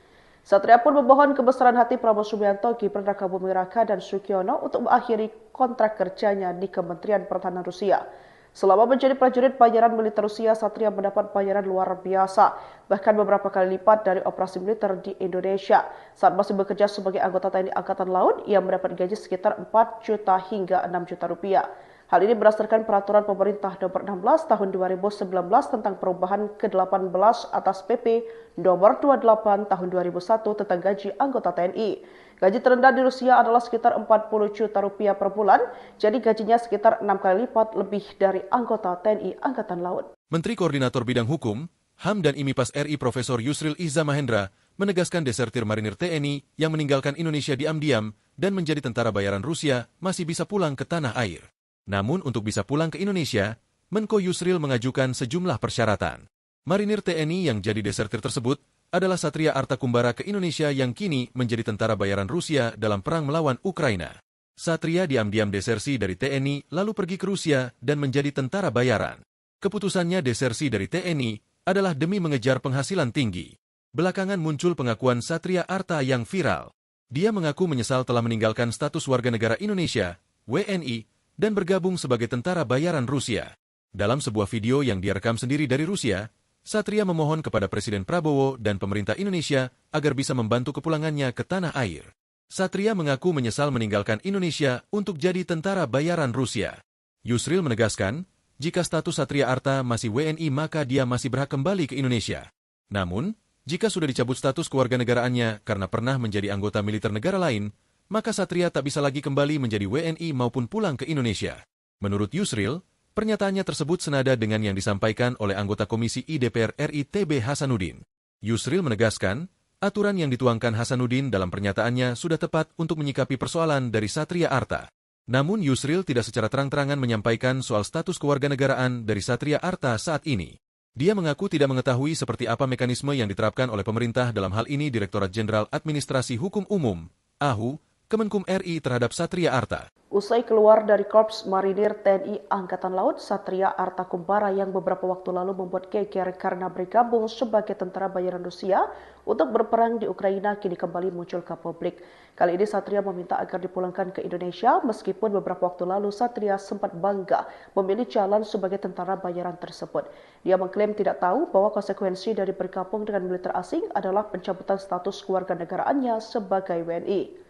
Satria pun memohon kebesaran hati Prabowo Subianto, Gibran Rakabuming Raka, dan Sugiono untuk mengakhiri kontrak kerjanya di Kementerian Pertahanan Rusia. Selama menjadi prajurit bayaran militer Rusia, Satria mendapat bayaran luar biasa, bahkan beberapa kali lipat dari operasi militer di Indonesia. Saat masih bekerja sebagai anggota TNI Angkatan Laut, ia mendapat gaji sekitar 4 juta hingga 6 juta rupiah. Hal ini berdasarkan peraturan pemerintah nomor 16 tahun 2019 tentang perubahan ke-18 atas PP nomor 28 tahun 2001 tentang gaji anggota TNI. Gaji terendah di Rusia adalah sekitar 40 juta rupiah per bulan, jadi gajinya sekitar 6 kali lipat lebih dari anggota TNI Angkatan Laut. Menteri Koordinator Bidang Hukum, HAM dan IMIPAS RI Profesor Yusril Iza Mahendra menegaskan desertir marinir TNI yang meninggalkan Indonesia diam-diam dan menjadi tentara bayaran Rusia masih bisa pulang ke tanah air. Namun untuk bisa pulang ke Indonesia, Menko Yusril mengajukan sejumlah persyaratan. Marinir TNI yang jadi desertir tersebut adalah Satria Arta Kumbara ke Indonesia yang kini menjadi tentara bayaran Rusia dalam perang melawan Ukraina. Satria diam-diam desersi dari TNI lalu pergi ke Rusia dan menjadi tentara bayaran. Keputusannya desersi dari TNI adalah demi mengejar penghasilan tinggi. Belakangan muncul pengakuan Satria Arta yang viral. Dia mengaku menyesal telah meninggalkan status warga negara Indonesia, WNI, dan bergabung sebagai tentara bayaran Rusia. Dalam sebuah video yang dia rekam sendiri dari Rusia, Satria memohon kepada Presiden Prabowo dan pemerintah Indonesia agar bisa membantu kepulangannya ke tanah air. Satria mengaku menyesal meninggalkan Indonesia untuk jadi tentara bayaran Rusia. Yusril menegaskan, jika status Satria Arta masih WNI maka dia masih berhak kembali ke Indonesia. Namun, jika sudah dicabut status kewarganegaraannya karena pernah menjadi anggota militer negara lain, maka Satria tak bisa lagi kembali menjadi WNI maupun pulang ke Indonesia. Menurut Yusril, pernyataannya tersebut senada dengan yang disampaikan oleh anggota Komisi I DPR RI TB Hasanuddin. Yusril menegaskan, aturan yang dituangkan Hasanuddin dalam pernyataannya sudah tepat untuk menyikapi persoalan dari Satria Arta. Namun Yusril tidak secara terang-terangan menyampaikan soal status kewarganegaraan dari Satria Arta saat ini. Dia mengaku tidak mengetahui seperti apa mekanisme yang diterapkan oleh pemerintah dalam hal ini Direktorat Jenderal Administrasi Hukum Umum, AHU, Kemenkum RI terhadap Satria Arta. Usai keluar dari Korps Marinir TNI Angkatan Laut, Satria Arta Kumbara yang beberapa waktu lalu membuat geger karena bergabung sebagai tentara bayaran Rusia untuk berperang di Ukraina kini kembali muncul ke publik. Kali ini Satria meminta agar dipulangkan ke Indonesia meskipun beberapa waktu lalu Satria sempat bangga memilih jalan sebagai tentara bayaran tersebut. Dia mengklaim tidak tahu bahwa konsekuensi dari bergabung dengan militer asing adalah pencabutan status kewarganegaraannya sebagai WNI.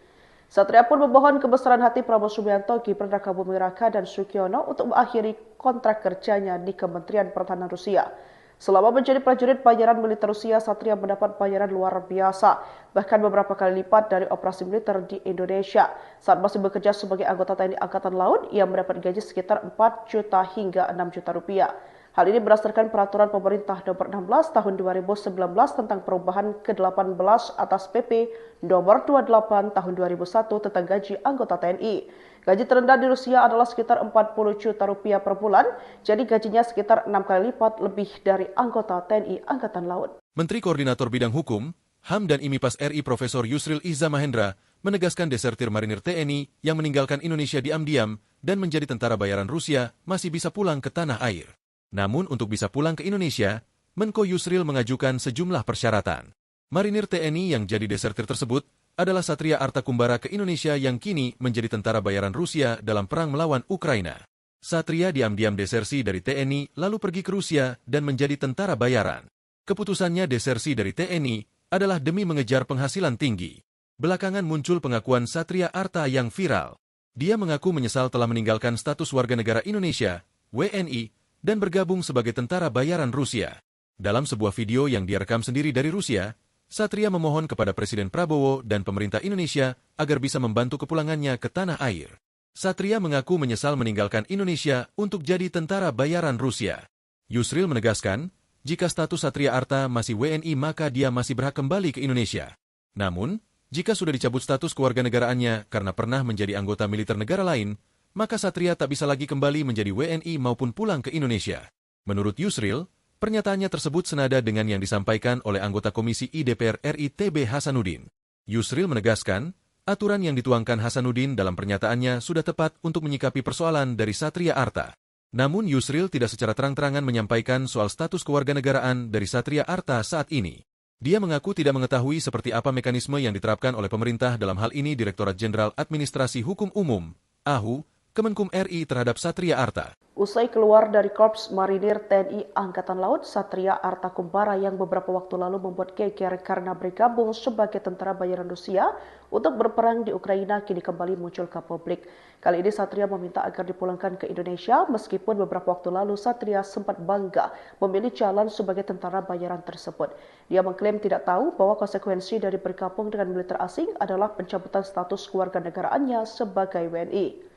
Satria pun memohon kebesaran hati Prabowo Subianto, Gibran Rakabuming Raka, dan Sugiono untuk mengakhiri kontrak kerjanya di Kementerian Pertahanan Rusia. Selama menjadi prajurit bayaran militer Rusia, Satria mendapat bayaran luar biasa, bahkan beberapa kali lipat dari operasi militer di Indonesia. Saat masih bekerja sebagai anggota TNI Angkatan Laut, ia mendapat gaji sekitar 4 juta hingga 6 juta rupiah. Hal ini berdasarkan peraturan pemerintah nomor 16 tahun 2019 tentang perubahan ke-18 atas PP nomor 28 tahun 2001 tentang gaji anggota TNI. Gaji terendah di Rusia adalah sekitar 40 juta rupiah per bulan, jadi gajinya sekitar 6 kali lipat lebih dari anggota TNI Angkatan Laut. Menteri Koordinator Bidang Hukum, HAM dan IMIPAS RI Profesor Yusril Iza Mahendra menegaskan desertir marinir TNI yang meninggalkan Indonesia diam-diam dan menjadi tentara bayaran Rusia masih bisa pulang ke tanah air. Namun untuk bisa pulang ke Indonesia, Menko Yusril mengajukan sejumlah persyaratan. Marinir TNI yang jadi desertir tersebut adalah Satria Arta Kumbara ke Indonesia yang kini menjadi tentara bayaran Rusia dalam perang melawan Ukraina. Satria diam-diam desersi dari TNI lalu pergi ke Rusia dan menjadi tentara bayaran. Keputusannya desersi dari TNI adalah demi mengejar penghasilan tinggi. Belakangan muncul pengakuan Satria Arta yang viral. Dia mengaku menyesal telah meninggalkan status warga negara Indonesia, WNI, dan bergabung sebagai tentara bayaran Rusia. Dalam sebuah video yang dia rekam sendiri dari Rusia, Satria memohon kepada Presiden Prabowo dan pemerintah Indonesia agar bisa membantu kepulangannya ke tanah air. Satria mengaku menyesal meninggalkan Indonesia untuk jadi tentara bayaran Rusia. Yusril menegaskan, jika status Satria Arta masih WNI maka dia masih berhak kembali ke Indonesia. Namun, jika sudah dicabut status kewarganegaraannya karena pernah menjadi anggota militer negara lain, maka Satria tak bisa lagi kembali menjadi WNI maupun pulang ke Indonesia. Menurut Yusril, pernyataannya tersebut senada dengan yang disampaikan oleh anggota Komisi I DPR RI TB Hasanuddin. Yusril menegaskan, aturan yang dituangkan Hasanuddin dalam pernyataannya sudah tepat untuk menyikapi persoalan dari Satria Arta. Namun Yusril tidak secara terang-terangan menyampaikan soal status kewarganegaraan dari Satria Arta saat ini. Dia mengaku tidak mengetahui seperti apa mekanisme yang diterapkan oleh pemerintah dalam hal ini Direktorat Jenderal Administrasi Hukum Umum, AHU, Kemenkum RI terhadap Satria Arta. Usai keluar dari Korps Marinir TNI Angkatan Laut, Satria Arta Kumbara yang beberapa waktu lalu membuat geger karena bergabung sebagai tentara bayaran Rusia untuk berperang di Ukraina kini kembali muncul ke publik. Kali ini Satria meminta agar dipulangkan ke Indonesia meskipun beberapa waktu lalu Satria sempat bangga memilih jalan sebagai tentara bayaran tersebut. Dia mengklaim tidak tahu bahwa konsekuensi dari bergabung dengan militer asing adalah pencabutan status kewarganegaraannya sebagai WNI.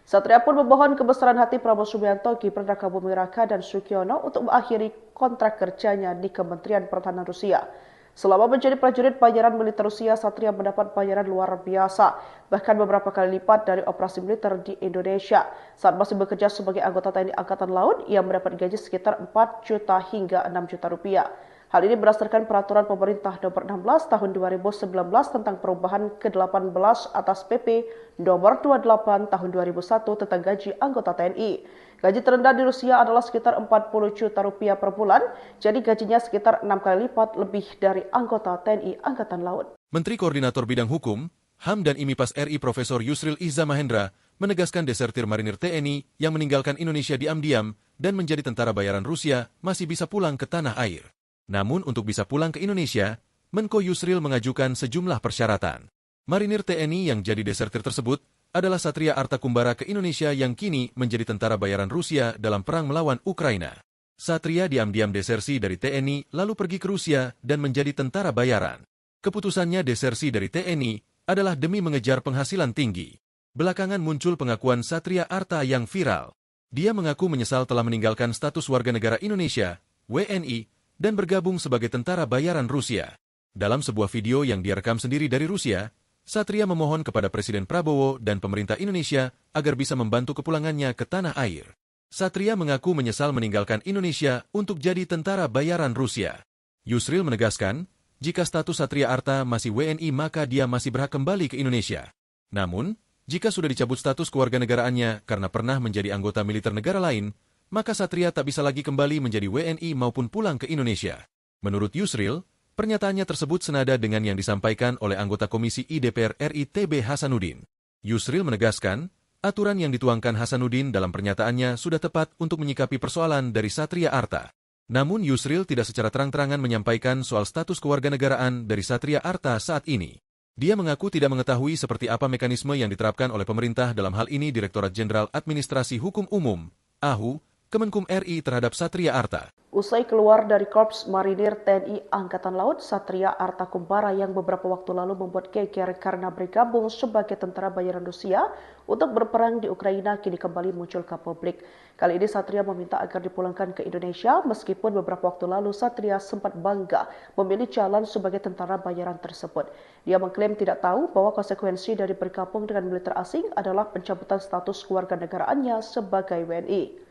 Satria pun memohon kebesaran hati Prabowo Subianto, Gibran Rakabuming Raka, dan Sugiono untuk mengakhiri kontrak kerjanya di Kementerian Pertahanan Rusia. Selama menjadi prajurit bayaran militer Rusia, Satria mendapat bayaran luar biasa, bahkan beberapa kali lipat dari operasi militer di Indonesia. Saat masih bekerja sebagai anggota TNI Angkatan Laut, ia mendapat gaji sekitar 4 juta hingga 6 juta rupiah. Hal ini berdasarkan peraturan pemerintah nomor 16 tahun 2019 tentang perubahan ke-18 atas PP nomor 28 tahun 2001 tentang gaji anggota TNI. Gaji terendah di Rusia adalah sekitar 40 juta rupiah per bulan, jadi gajinya sekitar 6 kali lipat lebih dari anggota TNI Angkatan Laut. Menteri Koordinator Bidang Hukum, HAM dan IMIPAS RI Profesor Yusril Iza Mahendra menegaskan desertir marinir TNI yang meninggalkan Indonesia diam-diam dan menjadi tentara bayaran Rusia masih bisa pulang ke tanah air. Namun untuk bisa pulang ke Indonesia, Menko Yusril mengajukan sejumlah persyaratan. Marinir TNI yang jadi desertir tersebut adalah Satria Arta Kumbara ke Indonesia yang kini menjadi tentara bayaran Rusia dalam perang melawan Ukraina. Satria diam-diam desersi dari TNI lalu pergi ke Rusia dan menjadi tentara bayaran. Keputusannya desersi dari TNI adalah demi mengejar penghasilan tinggi. Belakangan muncul pengakuan Satria Arta yang viral. Dia mengaku menyesal telah meninggalkan status warga negara Indonesia, WNI, dan bergabung sebagai tentara bayaran Rusia. Dalam sebuah video yang dia rekam sendiri dari Rusia, Satria memohon kepada Presiden Prabowo dan pemerintah Indonesia agar bisa membantu kepulangannya ke tanah air. Satria mengaku menyesal meninggalkan Indonesia untuk jadi tentara bayaran Rusia. Yusril menegaskan, jika status Satria Arta masih WNI maka dia masih berhak kembali ke Indonesia. Namun, jika sudah dicabut status kewarganegaraannya karena pernah menjadi anggota militer negara lain, maka Satria tak bisa lagi kembali menjadi WNI maupun pulang ke Indonesia. Menurut Yusril, pernyataannya tersebut senada dengan yang disampaikan oleh anggota Komisi I DPR RI TB Hasanuddin. Yusril menegaskan, aturan yang dituangkan Hasanuddin dalam pernyataannya sudah tepat untuk menyikapi persoalan dari Satria Arta. Namun Yusril tidak secara terang-terangan menyampaikan soal status kewarganegaraan dari Satria Arta saat ini. Dia mengaku tidak mengetahui seperti apa mekanisme yang diterapkan oleh pemerintah dalam hal ini Direktorat Jenderal Administrasi Hukum Umum, AHU, Kemenkum RI terhadap Satria Arta. Usai keluar dari Korps Marinir TNI Angkatan Laut, Satria Arta Kumbara yang beberapa waktu lalu membuat geger karena bergabung sebagai tentara bayaran Rusia untuk berperang di Ukraina kini kembali muncul ke publik. Kali ini Satria meminta agar dipulangkan ke Indonesia meskipun beberapa waktu lalu Satria sempat bangga memilih jalan sebagai tentara bayaran tersebut. Dia mengklaim tidak tahu bahwa konsekuensi dari bergabung dengan militer asing adalah pencabutan status kewarganegaraannya sebagai WNI.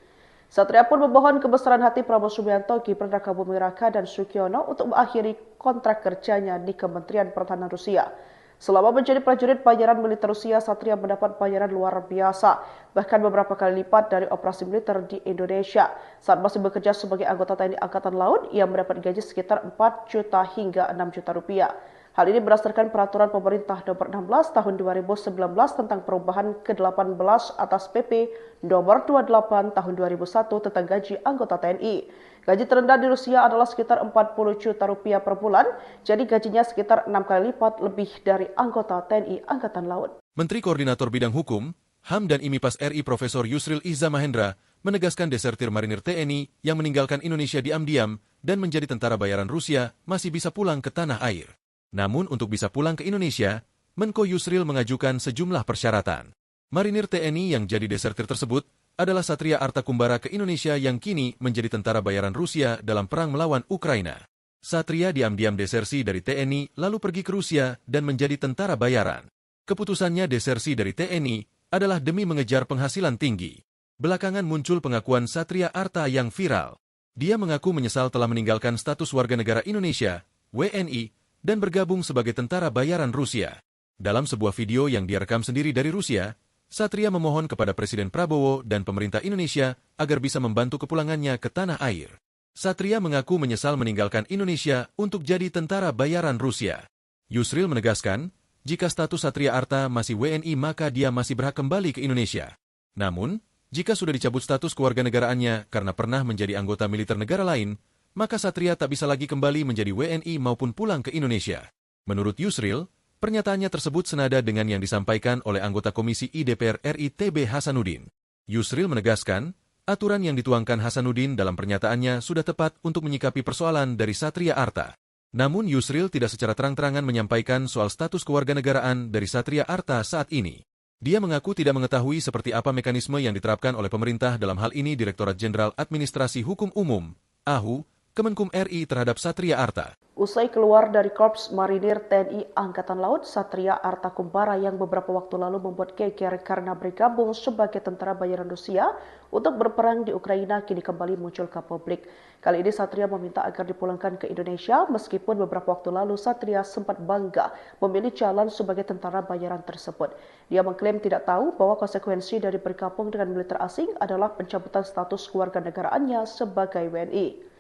Satria pun memohon kebesaran hati Prabowo Subianto, Gibran Rakabuming Raka, dan Sukyono untuk mengakhiri kontrak kerjanya di Kementerian Pertahanan Rusia. Selama menjadi prajurit bayaran militer Rusia, Satria mendapat bayaran luar biasa, bahkan beberapa kali lipat dari operasi militer di Indonesia. Saat masih bekerja sebagai anggota TNI Angkatan Laut, ia mendapat gaji sekitar 4 juta hingga 6 juta rupiah. Hal ini berdasarkan peraturan pemerintah nomor 16 tahun 2019 tentang perubahan ke-18 atas PP nomor 28 tahun 2001 tentang gaji anggota TNI. Gaji terendah di Rusia adalah sekitar 40 juta rupiah per bulan, jadi gajinya sekitar 6 kali lipat lebih dari anggota TNI Angkatan Laut. Menteri Koordinator Bidang Hukum, HAM dan IMIPAS RI Profesor Yusril Iza Mahendra menegaskan desertir marinir TNI yang meninggalkan Indonesia diam-diam dan menjadi tentara bayaran Rusia masih bisa pulang ke tanah air. Namun untuk bisa pulang ke Indonesia, Menko Yusril mengajukan sejumlah persyaratan. Marinir TNI yang jadi desertir tersebut adalah Satria Arta Kumbara ke Indonesia yang kini menjadi tentara bayaran Rusia dalam perang melawan Ukraina. Satria diam-diam desersi dari TNI lalu pergi ke Rusia dan menjadi tentara bayaran. Keputusannya desersi dari TNI adalah demi mengejar penghasilan tinggi. Belakangan muncul pengakuan Satria Arta yang viral. Dia mengaku menyesal telah meninggalkan status warga negara Indonesia, WNI, dan bergabung sebagai tentara bayaran Rusia. Dalam sebuah video yang dia rekam sendiri dari Rusia, Satria memohon kepada Presiden Prabowo dan pemerintah Indonesia agar bisa membantu kepulangannya ke tanah air. Satria mengaku menyesal meninggalkan Indonesia untuk jadi tentara bayaran Rusia. Yusril menegaskan, jika status Satria Arta masih WNI maka dia masih berhak kembali ke Indonesia. Namun, jika sudah dicabut status kewarganegaraannya karena pernah menjadi anggota militer negara lain, maka Satria tak bisa lagi kembali menjadi WNI maupun pulang ke Indonesia. Menurut Yusril, pernyataannya tersebut senada dengan yang disampaikan oleh anggota Komisi I DPR RI TB Hasanuddin. Yusril menegaskan, aturan yang dituangkan Hasanuddin dalam pernyataannya sudah tepat untuk menyikapi persoalan dari Satria Arta. Namun Yusril tidak secara terang-terangan menyampaikan soal status kewarganegaraan dari Satria Arta saat ini. Dia mengaku tidak mengetahui seperti apa mekanisme yang diterapkan oleh pemerintah dalam hal ini Direktorat Jenderal Administrasi Hukum Umum, AHU, Kemenkum RI terhadap Satria Arta. Usai keluar dari Korps Marinir TNI Angkatan Laut, Satria Arta Kumbara yang beberapa waktu lalu membuat geger karena bergabung sebagai tentara bayaran Rusia untuk berperang di Ukraina kini kembali muncul ke publik. Kali ini Satria meminta agar dipulangkan ke Indonesia meskipun beberapa waktu lalu Satria sempat bangga memilih jalan sebagai tentara bayaran tersebut. Dia mengklaim tidak tahu bahwa konsekuensi dari bergabung dengan militer asing adalah pencabutan status kewarganegaraannya sebagai WNI.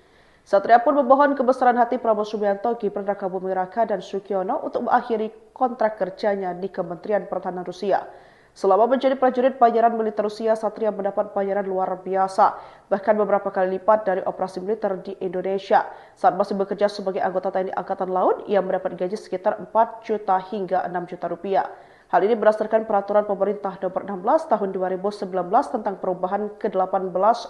Satria pun memohon kebesaran hati Prabowo Subianto, Gibran Rakabuming Raka, dan Sugiono untuk mengakhiri kontrak kerjanya di Kementerian Pertahanan Rusia. Selama menjadi prajurit bayaran militer Rusia, Satria mendapat bayaran luar biasa, bahkan beberapa kali lipat dari operasi militer di Indonesia. Saat masih bekerja sebagai anggota TNI Angkatan Laut, ia mendapat gaji sekitar 4 juta hingga 6 juta rupiah. Hal ini berdasarkan peraturan pemerintah nomor 16 tahun 2019 tentang perubahan ke-18 atas